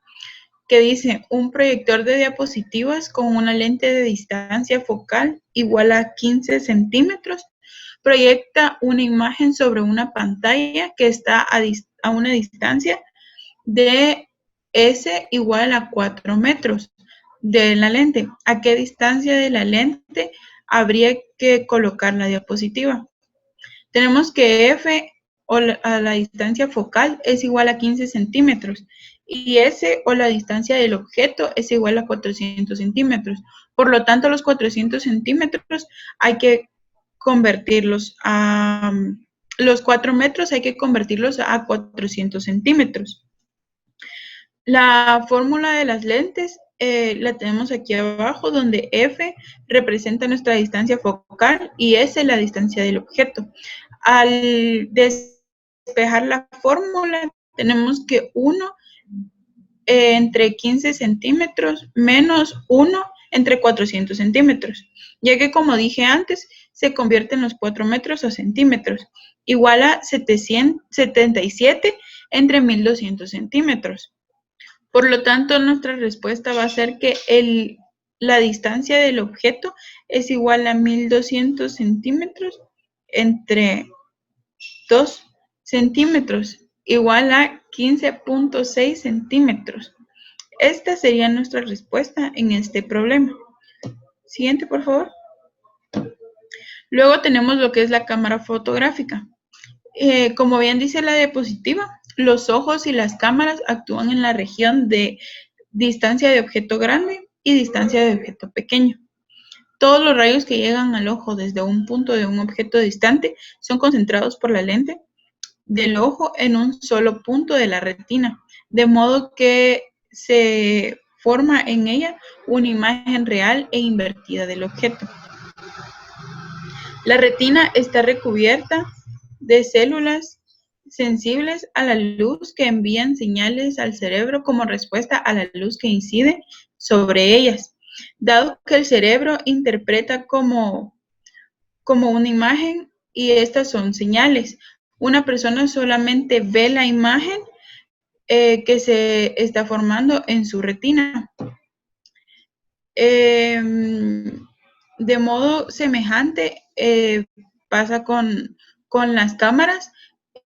que dice: un proyector de diapositivas con una lente de distancia focal igual a 15 centímetros proyecta una imagen sobre una pantalla que está a una distancia de S igual a 4 metros de la lente. ¿A qué distancia de la lente habría que colocar la diapositiva? Tenemos que F a la distancia focal es igual a 15 centímetros y S o la distancia del objeto es igual a 400 centímetros. Por lo tanto, los 400 centímetros hay que convertirlos a los 4 metros hay que convertirlos a 400 centímetros. La fórmula de las lentes la tenemos aquí abajo, donde F representa nuestra distancia focal y S la distancia del objeto. Al despejar la fórmula, tenemos que 1 entre 15 centímetros menos 1 entre 400 centímetros, ya que, como dije antes, se convierten los 4 metros a centímetros, igual a 77 entre 1200 centímetros. Por lo tanto, nuestra respuesta va a ser que la distancia del objeto es igual a 1200 centímetros entre 2 centímetros, igual a 15.6 centímetros. Esta sería nuestra respuesta en este problema. Siguiente, por favor. Luego tenemos lo que es la cámara fotográfica. Como bien dice la diapositiva, los ojos y las cámaras actúan en la región de distancia de objeto grande y distancia de objeto pequeño. Todos los rayos que llegan al ojo desde un punto de un objeto distante son concentrados por la lente del ojo en un solo punto de la retina, de modo que se forma en ella una imagen real e invertida del objeto. La retina está recubierta de células sensibles a la luz que envían señales al cerebro como respuesta a la luz que incide sobre ellas. Dado que el cerebro interpreta como una imagen y estas son señales, una persona solamente ve la imagen que se está formando en su retina. De modo semejante pasa con las cámaras.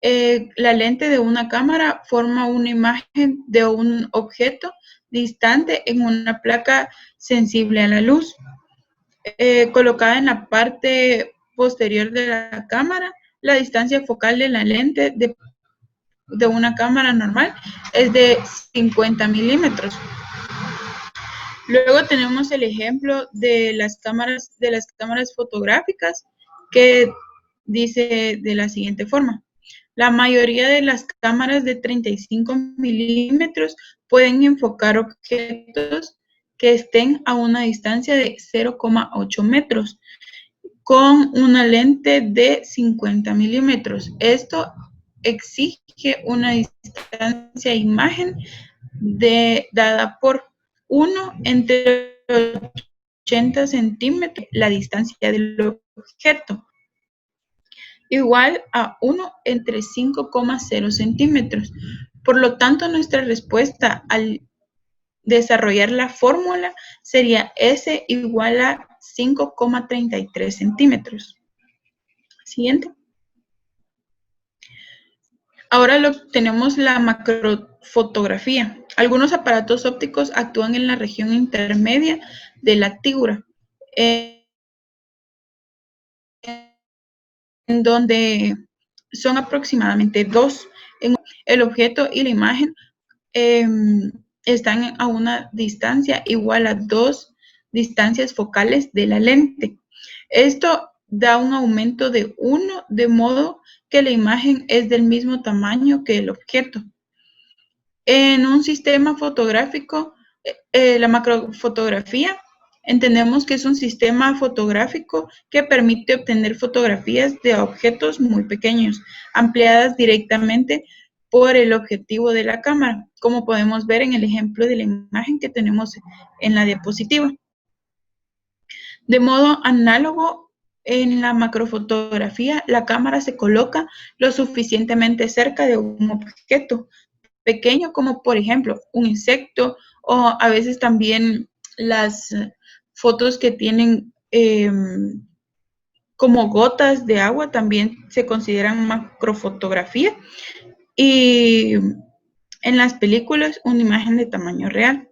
La lente de una cámara forma una imagen de un objeto distante en una placa sensible a la luz. Colocada en la parte posterior de la cámara, la distancia focal de la lente de una cámara normal es de 50 milímetros. Luego tenemos el ejemplo de las cámaras fotográficas, que dice de la siguiente forma. La mayoría de las cámaras de 35 milímetros pueden enfocar objetos que estén a una distancia de 0,8 metros con una lente de 50 milímetros. Esto exige una distancia imagen dada por 1 entre 80 centímetros, la distancia del objeto, igual a 1 entre 5,0 centímetros. Por lo tanto, nuestra respuesta al desarrollar la fórmula sería S igual a 5,33 centímetros. Siguiente. Ahora tenemos la macrofotografía. Algunos aparatos ópticos actúan en la región intermedia de la tígula, en donde son aproximadamente 2. El objeto y la imagen están a una distancia igual a 2 distancias focales de la lente. Esto da un aumento de 1, de modo que la imagen es del mismo tamaño que el objeto. En un sistema fotográfico, la macrofotografía, entendemos que es un sistema fotográfico que permite obtener fotografías de objetos muy pequeños, ampliadas directamente por el objetivo de la cámara, como podemos ver en el ejemplo de la imagen que tenemos en la diapositiva. De modo análogo, en la macrofotografía, la cámara se coloca lo suficientemente cerca de un objeto pequeño, como por ejemplo un insecto, o a veces también las fotos que tienen como gotas de agua también se consideran macrofotografía, y en las películas una imagen de tamaño real.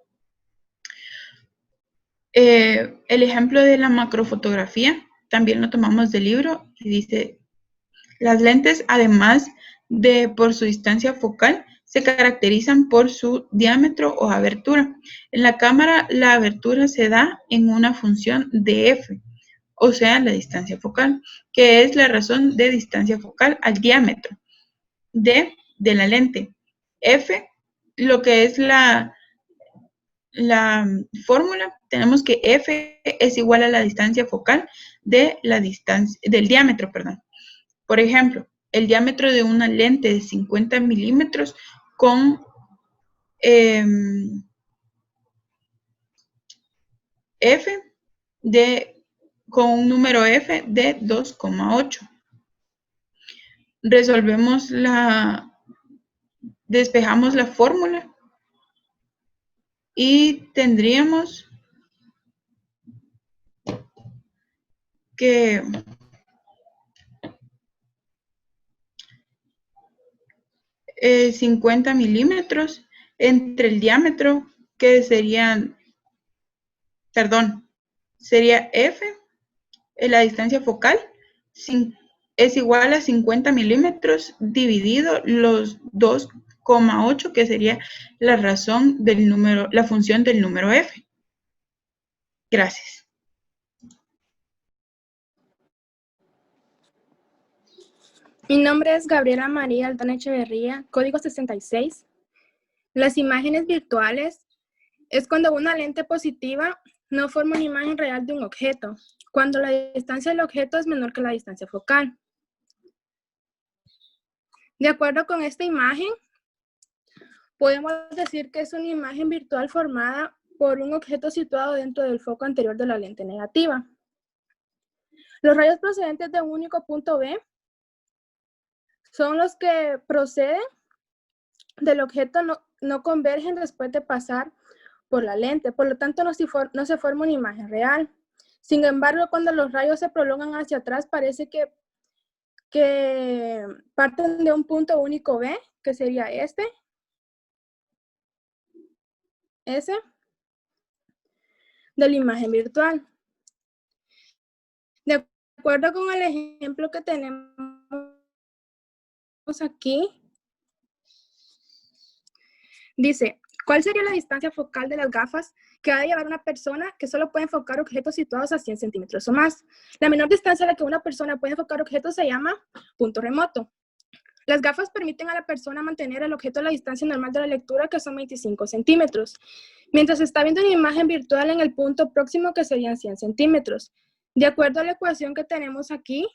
El ejemplo de la macrofotografía también lo tomamos del libro y dice: las lentes, además de por su distancia focal, se caracterizan por su diámetro o abertura. En la cámara, la abertura se da en una función de F, o sea, la distancia focal, que es la razón de distancia focal al diámetro de la lente. F, lo que es la fórmula, tenemos que F es igual a la distancia focal de la distancia, del diámetro, perdón. Por ejemplo, el diámetro de una lente de 50 milímetros con con un número F de 2,8. Despejamos la fórmula y tendríamos que eh, 50 milímetros entre el diámetro, que sería F, la distancia focal, es igual a 50 milímetros dividido los 2,8, que sería la razón del número, la función del número F. Gracias. Mi nombre es Gabriela María Altana Echeverría, código 66. Las imágenes virtuales es cuando una lente positiva no forma una imagen real de un objeto, cuando la distancia del objeto es menor que la distancia focal. De acuerdo con esta imagen, podemos decir que es una imagen virtual formada por un objeto situado dentro del foco anterior de la lente negativa. Los rayos procedentes de un único punto B son los que proceden del objeto, no convergen después de pasar por la lente, por lo tanto no se forma una imagen real. Sin embargo, cuando los rayos se prolongan hacia atrás, parece que parten de un punto único B, que sería ese, de la imagen virtual. De acuerdo con el ejemplo que tenemos aquí, dice, ¿cuál sería la distancia focal de las gafas que ha de llevar una persona que solo puede enfocar objetos situados a 100 centímetros o más? La menor distancia a la que una persona puede enfocar objetos se llama punto remoto. Las gafas permiten a la persona mantener el objeto a la distancia normal de la lectura, que son 25 centímetros, mientras está viendo una imagen virtual en el punto próximo, que serían 100 centímetros. De acuerdo a la ecuación que tenemos aquí,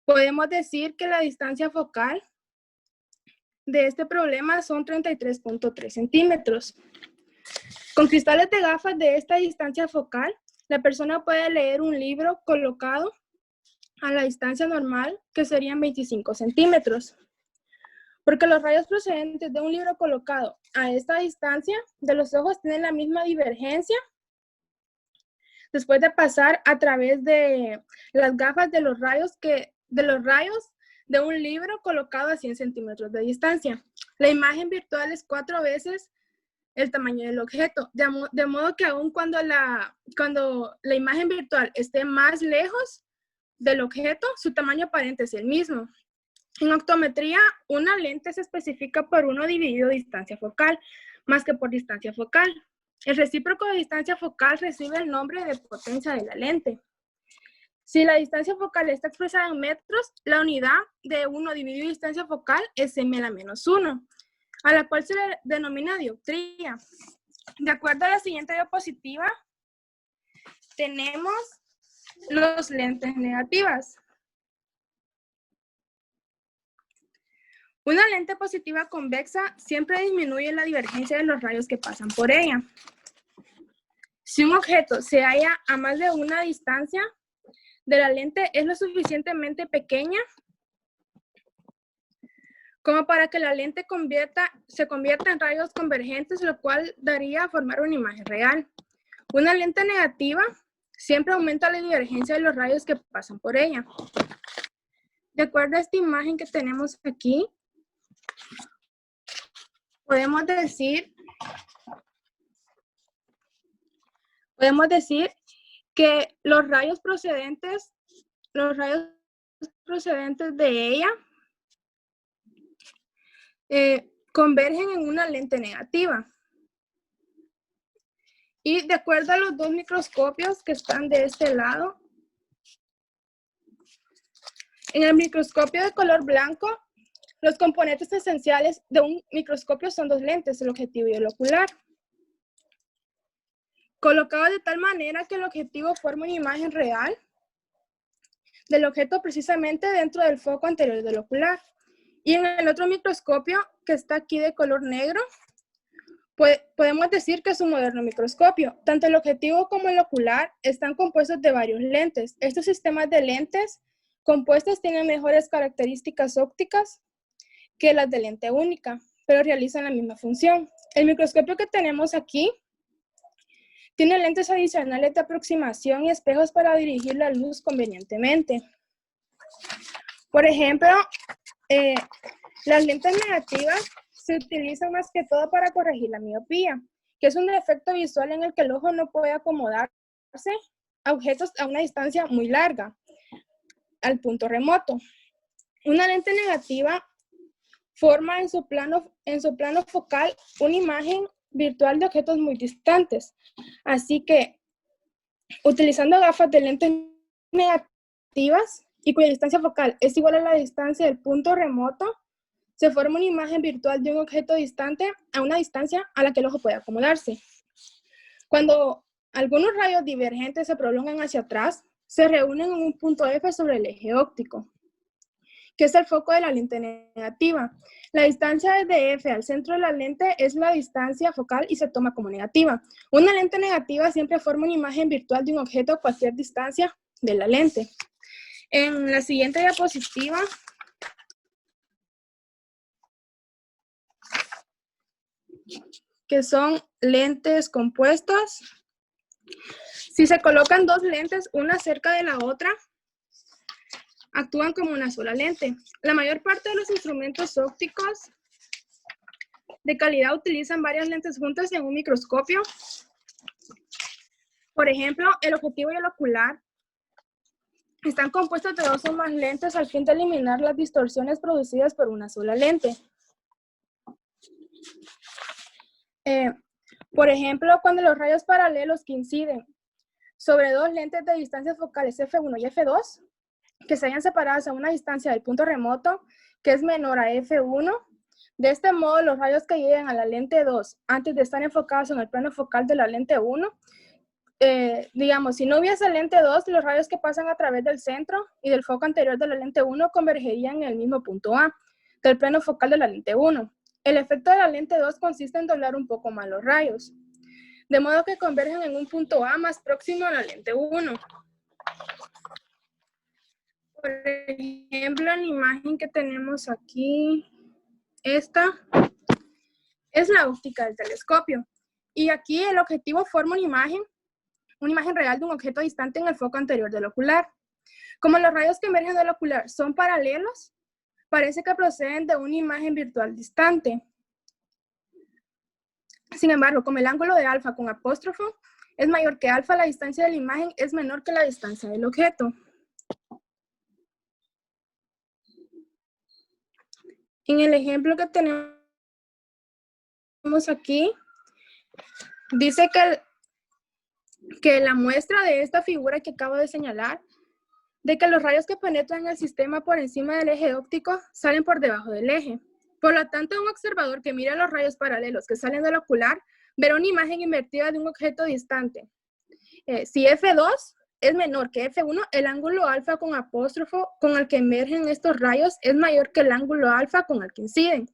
podemos decir que la distancia focal de este problema son 33.3 centímetros. Con cristales de gafas de esta distancia focal, la persona puede leer un libro colocado a la distancia normal, que serían 25 centímetros. Porque los rayos procedentes de un libro colocado a esta distancia de los ojos tienen la misma divergencia después de pasar a través de las gafas de los rayos de un libro colocado a 100 centímetros de distancia. La imagen virtual es 4 veces el tamaño del objeto, de modo que aun cuando la imagen virtual esté más lejos del objeto, su tamaño aparente es el mismo. En optometría, una lente se especifica por 1 dividido distancia focal, más que por distancia focal. El recíproco de distancia focal recibe el nombre de potencia de la lente. Si la distancia focal está expresada en metros, la unidad de 1 dividido distancia focal es m a la menos 1, a la cual se le denomina dioptría. De acuerdo a la siguiente diapositiva, tenemos los lentes negativas. Una lente positiva convexa siempre disminuye la divergencia de los rayos que pasan por ella. Si un objeto se halla a más de una distancia de la lente, es lo suficientemente pequeña como para que la lente se convierta en rayos convergentes, lo cual daría a formar una imagen real. Una lente negativa siempre aumenta la divergencia de los rayos que pasan por ella. De acuerdo a esta imagen que tenemos aquí, podemos decir que los rayos procedentes de ella convergen en una lente negativa. Y de acuerdo a los dos microscopios que están de este lado, en el microscopio de color blanco, los componentes esenciales de un microscopio son dos lentes, el objetivo y el ocular, colocados de tal manera que el objetivo forma una imagen real del objeto precisamente dentro del foco anterior del ocular. Y en el otro microscopio, que está aquí de color negro, podemos decir que es un moderno microscopio. Tanto el objetivo como el ocular están compuestos de varios lentes. Estos sistemas de lentes compuestas tienen mejores características ópticas que las de lente única, pero realizan la misma función. El microscopio que tenemos aquí tiene lentes adicionales de aproximación y espejos para dirigir la luz convenientemente. Por ejemplo, las lentes negativas se utilizan más que todo para corregir la miopía, que es un defecto visual en el que el ojo no puede acomodarse a objetos a una distancia muy larga, al punto remoto. Una lente negativa forma en su plano focal una imagen virtual de objetos muy distantes. Así que, utilizando gafas de lentes negativas y cuya distancia focal es igual a la distancia del punto remoto, se forma una imagen virtual de un objeto distante a una distancia a la que el ojo puede acomodarse. Cuando algunos rayos divergentes se prolongan hacia atrás, se reúnen en un punto F sobre el eje óptico, que es el foco de la lente negativa. La distancia desde F al centro de la lente es la distancia focal y se toma como negativa. Una lente negativa siempre forma una imagen virtual de un objeto a cualquier distancia de la lente. En la siguiente diapositiva, que son lentes compuestas, si se colocan dos lentes una cerca de la otra, actúan como una sola lente. La mayor parte de los instrumentos ópticos de calidad utilizan varias lentes juntas en un microscopio. Por ejemplo, el objetivo y el ocular están compuestos de dos o más lentes al fin de eliminar las distorsiones producidas por una sola lente. Por ejemplo, cuando los rayos paralelos que inciden sobre dos lentes de distancias focales F1 y F2, que se hayan separadas a una distancia del punto remoto que es menor a F1, de este modo los rayos que lleguen a la lente 2 antes de estar enfocados en el plano focal de la lente 1, digamos, si no hubiese lente 2, los rayos que pasan a través del centro y del foco anterior de la lente 1 convergerían en el mismo punto A del plano focal de la lente 1. El efecto de la lente 2 consiste en doblar un poco más los rayos, de modo que convergen en un punto A más próximo a la lente 1. Por ejemplo, la imagen que tenemos aquí, esta es la óptica del telescopio. Y aquí el objetivo forma una imagen real de un objeto distante en el foco anterior del ocular. Como los rayos que emergen del ocular son paralelos, parece que proceden de una imagen virtual distante. Sin embargo, como el ángulo de alfa con apóstrofo es mayor que alfa, la distancia de la imagen es menor que la distancia del objeto. En el ejemplo que tenemos aquí, dice que la muestra de esta figura que acabo de señalar, de que los rayos que penetran en el sistema por encima del eje óptico salen por debajo del eje. Por lo tanto, un observador que mira los rayos paralelos que salen del ocular verá una imagen invertida de un objeto distante. Si F2 es menor que F1, el ángulo alfa con apóstrofo con el que emergen estos rayos es mayor que el ángulo alfa con el que inciden.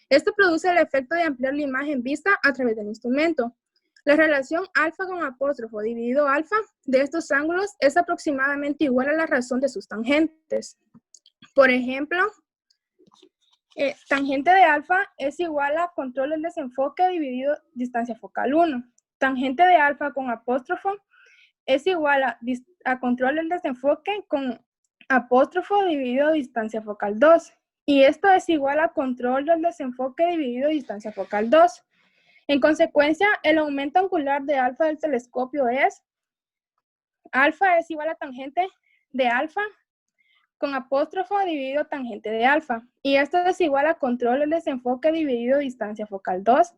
Esto produce el efecto de ampliar la imagen vista a través del instrumento. La relación alfa con apóstrofo dividido alfa de estos ángulos es aproximadamente igual a la razón de sus tangentes. Por ejemplo, tangente de alfa es igual a control del desenfoque dividido distancia focal 1. Tangente de alfa con apóstrofo es igual a control del desenfoque con apóstrofo dividido distancia focal 2. Y esto es igual a control del desenfoque dividido distancia focal 2. En consecuencia, el aumento angular de alfa del telescopio es alfa es igual a tangente de alfa con apóstrofo dividido tangente de alfa. Y esto es igual a control del desenfoque dividido distancia focal 2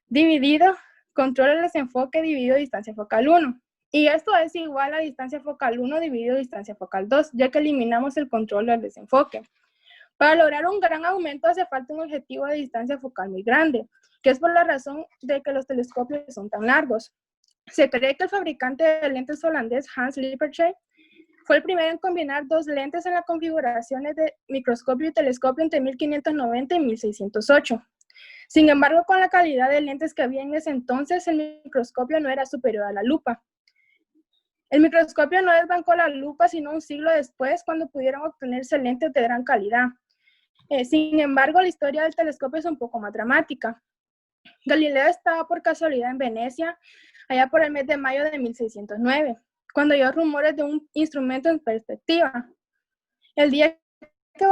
dividido control el desenfoque dividido distancia focal 1. Y esto es igual a distancia focal 1 dividido distancia focal 2, ya que eliminamos el control del desenfoque. Para lograr un gran aumento hace falta un objetivo de distancia focal muy grande, que es por la razón de que los telescopios son tan largos. Se cree que el fabricante de lentes holandés Hans Lippershey fue el primero en combinar dos lentes en las configuraciones de microscopio y telescopio entre 1590 y 1608. Sin embargo, con la calidad de lentes que había en ese entonces, el microscopio no era superior a la lupa. El microscopio no desbancó la lupa sino un siglo después, cuando pudieron obtenerse lentes de gran calidad. Sin embargo, la historia del telescopio es un poco más dramática. Galileo estaba por casualidad en Venecia, allá por el mes de mayo de 1609, cuando oyó rumores de un instrumento en perspectiva. El día que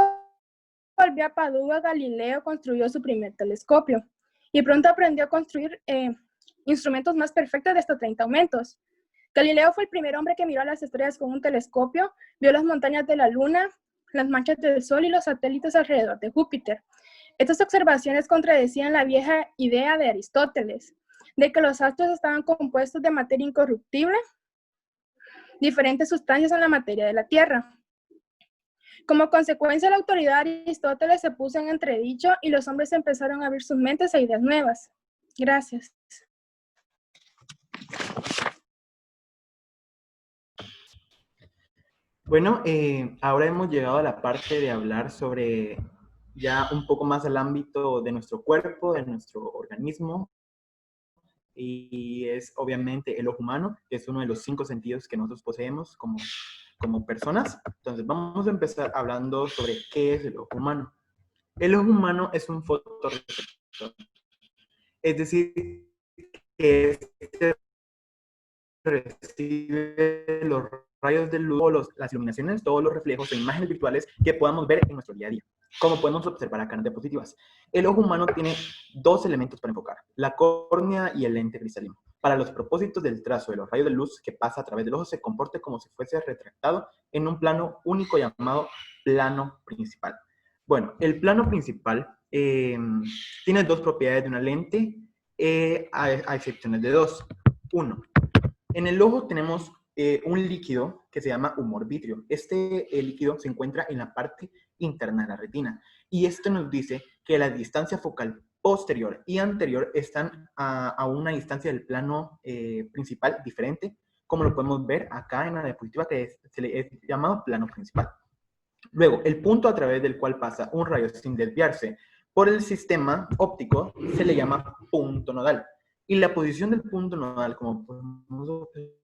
volvió a Padua, Galileo construyó su primer telescopio y pronto aprendió a construir instrumentos más perfectos de hasta 30 aumentos. Galileo fue el primer hombre que miró las estrellas con un telescopio, vio las montañas de la Luna, las manchas del Sol y los satélites alrededor de Júpiter. Estas observaciones contradecían la vieja idea de Aristóteles, de que los astros estaban compuestos de materia incorruptible, diferentes sustancias en la materia de la Tierra. Como consecuencia, la autoridad de Aristóteles se puso en entredicho y los hombres empezaron a abrir sus mentes a ideas nuevas. Gracias. Bueno, ahora hemos llegado a la parte de hablar sobre ya un poco más el ámbito de nuestro cuerpo, de nuestro organismo, y es obviamente el ojo humano, que es uno de los 5 sentidos que nosotros poseemos como personas. Entonces vamos a empezar hablando sobre qué es el ojo humano. El ojo humano es un fotorreceptor, es decir, que recibe los rayos de luz, las iluminaciones, todos los reflejos e imágenes virtuales que podamos ver en nuestro día a día, como podemos observar acá en diapositivas. El ojo humano tiene 2 elementos para enfocar, la córnea y el lente cristalino. Para los propósitos del trazo de los rayos de luz que pasa a través del ojo, se comporta como si fuese retractado en un plano único llamado plano principal. Bueno, el plano principal tiene 2 propiedades de una lente, a excepciones de 2. 1. En el ojo tenemos un líquido que se llama humor vítreo. Este líquido se encuentra en la parte interna de la retina y esto nos dice que la distancia focal posterior y anterior están a una distancia del plano principal diferente, como lo podemos ver acá en la diapositiva, que se le es llamado plano principal. Luego, el punto a través del cual pasa un rayo sin desviarse por el sistema óptico se le llama punto nodal. Y la posición del punto nodal, como podemos observar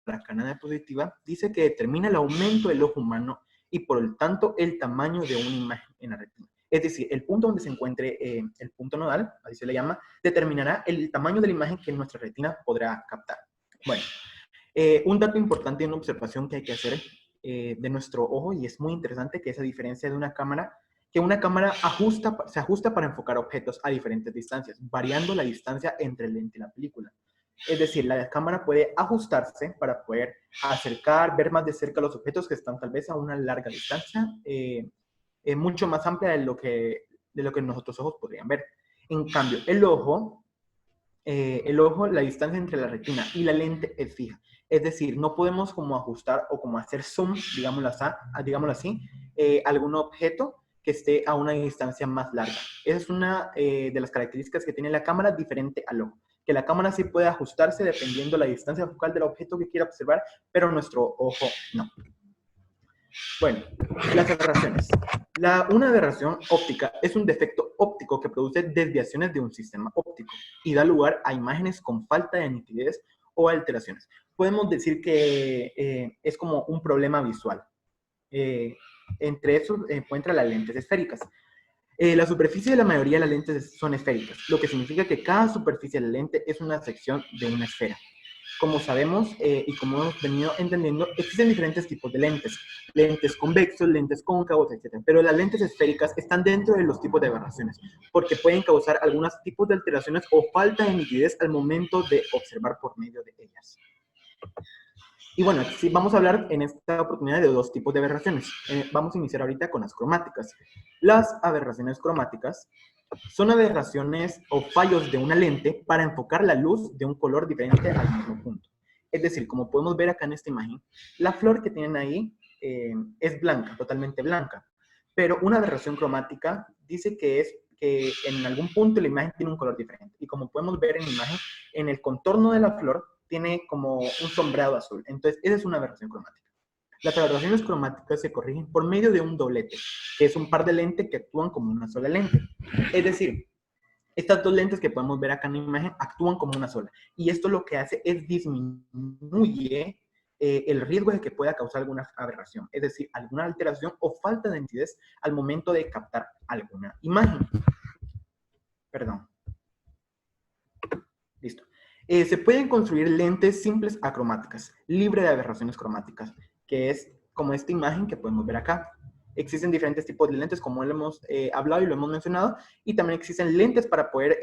acá en la diapositiva, dice que determina el aumento del ojo humano y por lo tanto el tamaño de una imagen en la retina. Es decir, el punto donde se encuentre el punto nodal, así se le llama, determinará el tamaño de la imagen que nuestra retina podrá captar. Bueno, un dato importante y una observación que hay que hacer de nuestro ojo, y es muy interesante, que es a diferencia de una cámara, que una cámara se ajusta para enfocar objetos a diferentes distancias, variando la distancia entre el lente y la película. Es decir, la cámara puede ajustarse para poder acercar, ver más de cerca los objetos que están tal vez a una larga distancia, mucho más amplia de lo que nuestros ojos podrían ver. En cambio, el ojo, la distancia entre la retina y la lente es fija. Es decir, no podemos como ajustar o como hacer zoom, digámoslo así, algún objeto que esté a una distancia más larga. Esa es una de las características que tiene la cámara diferente al ojo. Que la cámara sí puede ajustarse dependiendo la distancia focal del objeto que quiera observar, pero nuestro ojo no. Bueno, las aberraciones. Una aberración óptica es un defecto óptico que produce desviaciones de un sistema óptico y da lugar a imágenes con falta de nitidez o alteraciones. Podemos decir que es como un problema visual. Entre esos encuentra las lentes esféricas. La superficie de la mayoría de las lentes son esféricas, lo que significa que cada superficie de la lente es una sección de una esfera. Como sabemos y como hemos venido entendiendo, existen diferentes tipos de lentes. Lentes convexos, lentes cóncavos, etc. Pero las lentes esféricas están dentro de los tipos de aberraciones, porque pueden causar algunos tipos de alteraciones o falta de nitidez al momento de observar por medio de ellas. Y bueno, sí, vamos a hablar en esta oportunidad de 2 tipos de aberraciones. Vamos a iniciar ahorita con las cromáticas. Las aberraciones cromáticas Son aberraciones o fallos de una lente para enfocar la luz de un color diferente al mismo punto. Es decir, como podemos ver acá en esta imagen, la flor que tienen ahí es blanca, totalmente blanca. Pero una aberración cromática dice que es que en algún punto la imagen tiene un color diferente. Y como podemos ver en la imagen, en el contorno de la flor tiene como un sombreado azul. Entonces, esa es una aberración cromática. Las aberraciones cromáticas se corrigen por medio de un doblete, que es un par de lentes que actúan como una sola lente. Es decir, estas dos lentes que podemos ver acá en la imagen actúan como una sola. Y esto lo que hace es disminuye el riesgo de que pueda causar alguna aberración, es decir, alguna alteración o falta de nitidez al momento de captar alguna imagen. Perdón. Listo. Se pueden construir lentes simples acromáticas, libre de aberraciones cromáticas, que es como esta imagen que podemos ver acá. Existen diferentes tipos de lentes, como lo hemos hablado y lo hemos mencionado, y también existen lentes para poder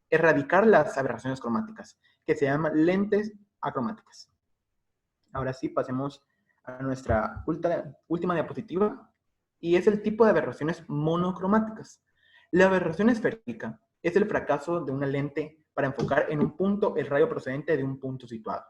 erradicar las aberraciones cromáticas, que se llaman lentes acromáticas. Ahora sí, pasemos a nuestra última diapositiva, y es el tipo de aberraciones monocromáticas. La aberración esférica es el fracaso de una lente para enfocar en un punto el rayo procedente de un punto situado.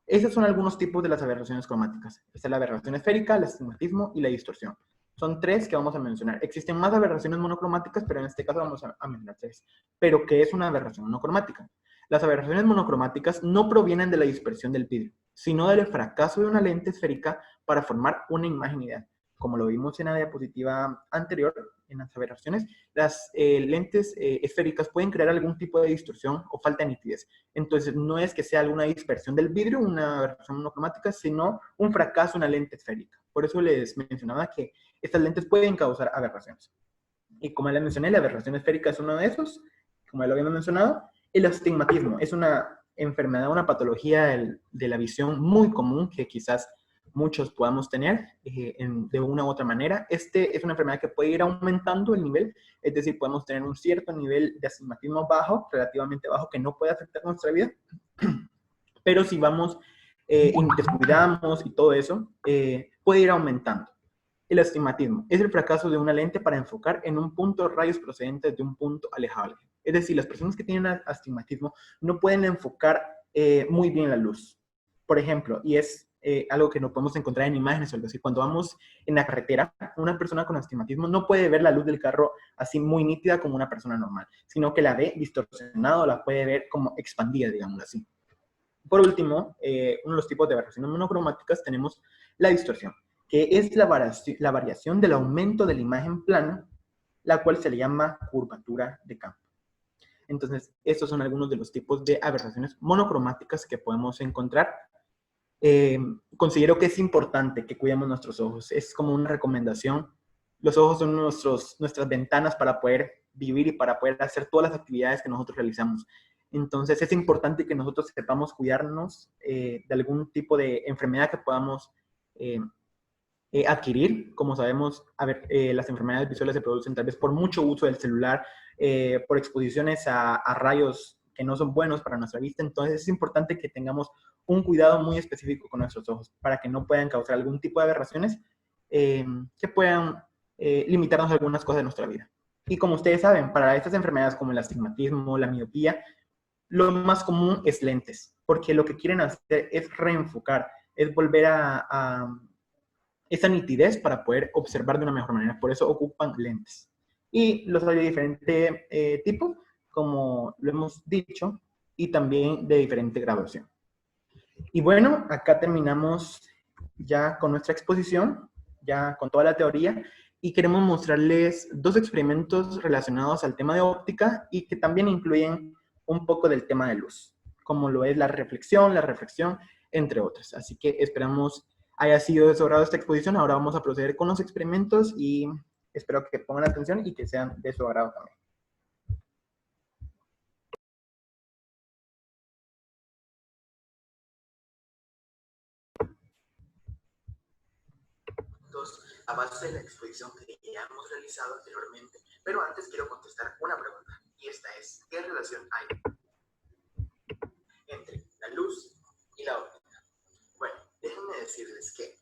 Esos son algunos tipos de las aberraciones cromáticas. Esta es la aberración esférica, el astigmatismo y la distorsión. Son tres que vamos a mencionar. Existen más aberraciones monocromáticas, pero en este caso vamos a mencionar tres. ¿Pero qué es una aberración monocromática? Las aberraciones monocromáticas no provienen de la dispersión del vidrio, sino del fracaso de una lente esférica para formar una imagen ideal. Como lo vimos en la diapositiva anterior, en las aberraciones, las lentes esféricas pueden crear algún tipo de distorsión o falta de nitidez. Entonces, no es que sea alguna dispersión del vidrio, una aberración monocromática, sino un fracaso de una lente esférica. Por eso les mencionaba que estas lentes pueden causar aberraciones. Y como les mencioné, la aberración esférica es uno de esos, como ya lo habíamos mencionado. El astigmatismo es una enfermedad, una patología de la visión muy común que quizás muchos podamos tener de una u otra manera. Este es una enfermedad que puede ir aumentando el nivel, es decir, podemos tener un cierto nivel de astigmatismo bajo, relativamente bajo, que no puede afectar nuestra vida, pero si vamos y descuidamos y todo eso, puede ir aumentando. El astigmatismo es el fracaso de una lente para enfocar en un punto rayos procedentes de un punto alejado. Es decir, las personas que tienen astigmatismo no pueden enfocar muy bien la luz. Por ejemplo, y es algo que no podemos encontrar en imágenes o algo así. Cuando vamos en la carretera, una persona con astigmatismo no puede ver la luz del carro así muy nítida como una persona normal, sino que la ve distorsionada o la puede ver como expandida, digamos así. Por último, uno de los tipos de aberraciones monocromáticas tenemos la distorsión, que es la variación del aumento de la imagen plana, la cual se le llama curvatura de campo. Entonces, estos son algunos de los tipos de aberraciones monocromáticas que podemos encontrar. Considero que es importante que cuidemos nuestros ojos. Es como una recomendación. Los ojos son nuestras ventanas para poder vivir y para poder hacer todas las actividades que nosotros realizamos. Entonces es importante que nosotros sepamos cuidarnos de algún tipo de enfermedad que podamos adquirir. Como sabemos, las enfermedades visuales se producen tal vez por mucho uso del celular, por exposiciones a rayos que no son buenos para nuestra vista. Entonces es importante que tengamos un cuidado muy específico con nuestros ojos para que no puedan causar algún tipo de aberraciones que puedan limitarnos algunas cosas de nuestra vida. Y como ustedes saben, para estas enfermedades como el astigmatismo, la miopía, lo más común es lentes, porque lo que quieren hacer es reenfocar, es volver a esa nitidez para poder observar de una mejor manera. Por eso ocupan lentes. Y los hay de diferente tipo, como lo hemos dicho, y también de diferente graduación. Y bueno, acá terminamos ya con nuestra exposición, ya con toda la teoría, y queremos mostrarles dos experimentos relacionados al tema de óptica y que también incluyen un poco del tema de luz, como lo es la reflexión, entre otras. Así que esperamos haya sido de su agrado esta exposición. Ahora vamos a proceder con los experimentos y espero que pongan atención y que sean de su agrado también. A base de la exposición que ya hemos realizado anteriormente, pero antes quiero contestar una pregunta, y esta es: ¿qué relación hay entre la luz y la óptica? Bueno, déjenme decirles que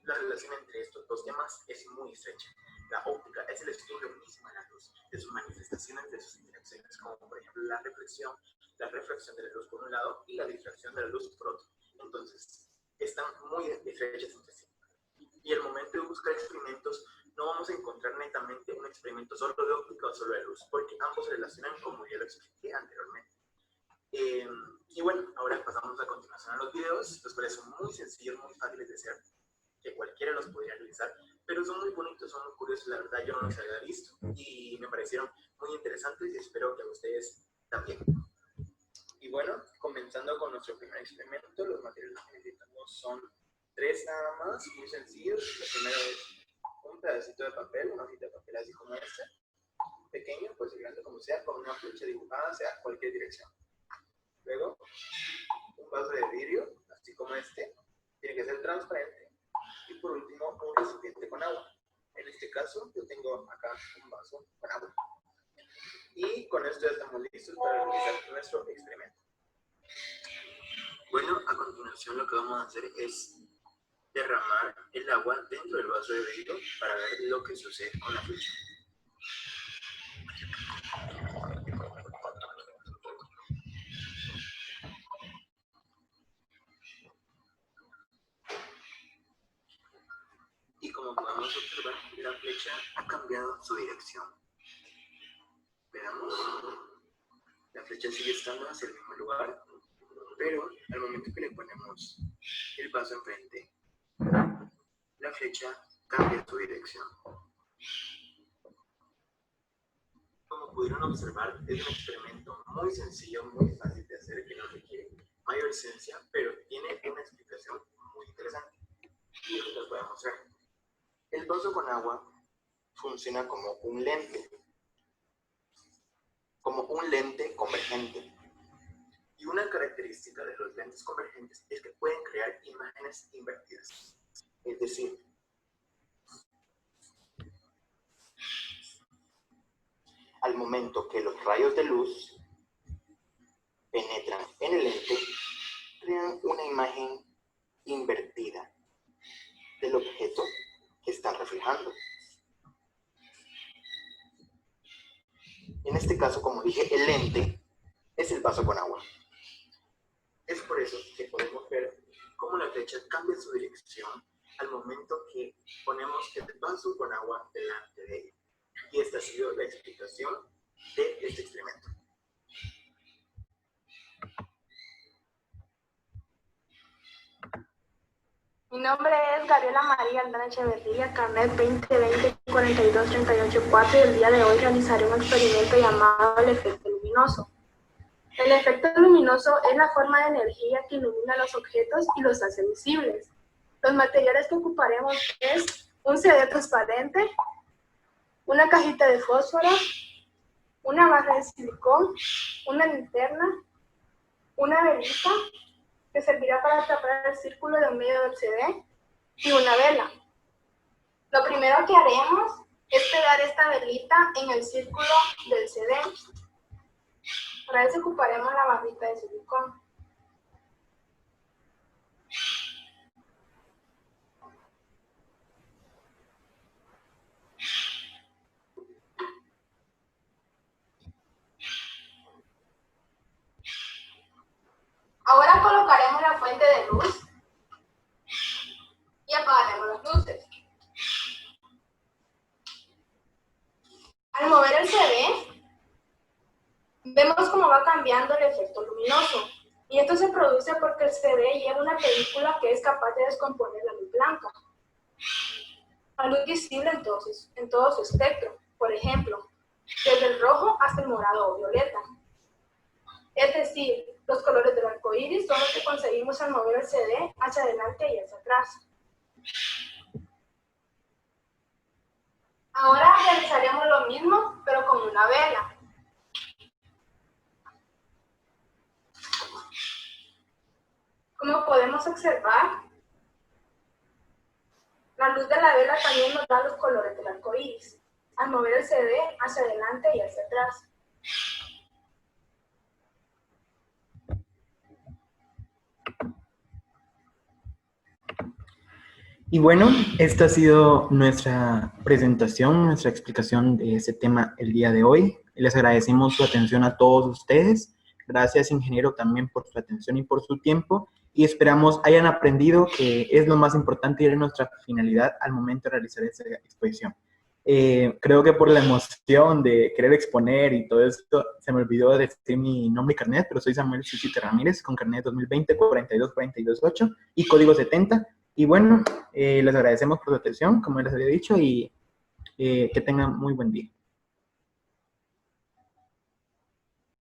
la relación entre estos dos temas es muy estrecha. La óptica es el estudio mismo de la luz, es sus manifestaciones, de sus interacciones, como por ejemplo la reflexión de la luz por un lado y la difracción de la luz por otro. Entonces, están muy estrechas entre sí. Y al momento de buscar experimentos, no vamos a encontrar netamente un experimento solo de óptica o solo de luz, porque ambos se relacionan como ya lo expliqué anteriormente. Y bueno, ahora pasamos a continuación a los videos, los cuales son muy sencillos, muy fáciles de hacer, que cualquiera los podría realizar, pero son muy bonitos, son muy curiosos, la verdad yo no los había visto y me parecieron muy interesantes y espero que a ustedes también. Y bueno, comenzando con nuestro primer experimento, los materiales que necesitamos son 3 nada más, muy sencillos. Lo primero es un pedacito de papel, una hojita de papel así como este, pequeño, pues grande como sea, con una flecha dibujada, sea cualquier dirección. Luego, un vaso de vidrio, así como este, tiene que ser transparente. Y por último, un recipiente con agua. En este caso, yo tengo acá un vaso con agua. Y con esto ya estamos listos para realizar nuestro experimento. Bueno, a continuación lo que vamos a hacer es derramar el agua dentro del vaso de vidrio para ver lo que sucede con la flecha. Y como podemos observar, la flecha ha cambiado su dirección. Veamos, la flecha sigue estando hacia el mismo lugar, pero al momento que le ponemos el vaso enfrente, la flecha cambia su dirección. Como pudieron observar, es un experimento muy sencillo, muy fácil de hacer, que no requiere mayor ciencia, pero tiene una explicación muy interesante. Y yo les voy a mostrar. El vaso con agua funciona como un lente convergente. Y una característica de los lentes convergentes es que pueden crear imágenes invertidas. Es decir, al momento que los rayos de luz penetran en el lente, crean una imagen invertida del objeto que están reflejando. En este caso, como dije, el lente es el vaso con agua. Es por eso que podemos ver cómo la flecha cambia su dirección al momento que ponemos el vaso con agua delante de ella. Y esta ha sido la explicación de este experimento. Mi nombre es Gabriela María Aldana Echeverría, carnet 2020-4238-4 y el día de hoy realizaré un experimento llamado el efecto luminoso. El efecto luminoso es la forma de energía que ilumina los objetos y los hace visibles. Los materiales que ocuparemos es un CD transparente, una cajita de fósforo, una barra de silicón, una linterna, una velita que servirá para atrapar el círculo de en medio del CD y una vela. Lo primero que haremos es pegar esta velita en el círculo del CD. Para eso ocuparemos la barrita de silicón. Ahora colocaremos la fuente de luz y apagaremos las luces. Al mover el CD, vemos cómo va cambiando el efecto luminoso. Y esto se produce porque el CD lleva una película que es capaz de descomponer la luz blanca. La luz visible en todo su espectro, por ejemplo, desde el rojo hasta el morado o violeta. Es decir, los colores del arco iris son los que conseguimos al mover el CD hacia adelante y hacia atrás. Ahora realizaremos lo mismo, pero con una vela. Como podemos observar, la luz de la vela también nos da los colores del arco iris, al mover el CD hacia adelante y hacia atrás. Y bueno, esta ha sido nuestra presentación, nuestra explicación de este tema el día de hoy. Les agradecemos su atención a todos ustedes. Gracias, ingeniero, también por su atención y por su tiempo. Y esperamos hayan aprendido que es lo más importante y es nuestra finalidad al momento de realizar esta exposición. Creo que por la emoción de querer exponer y todo esto, se me olvidó decir mi nombre y carnet, pero soy Samuel Suchite Ramírez, con carnet 2020 42428 y código 70. Y bueno, les agradecemos por su atención, como les había dicho, y que tengan muy buen día.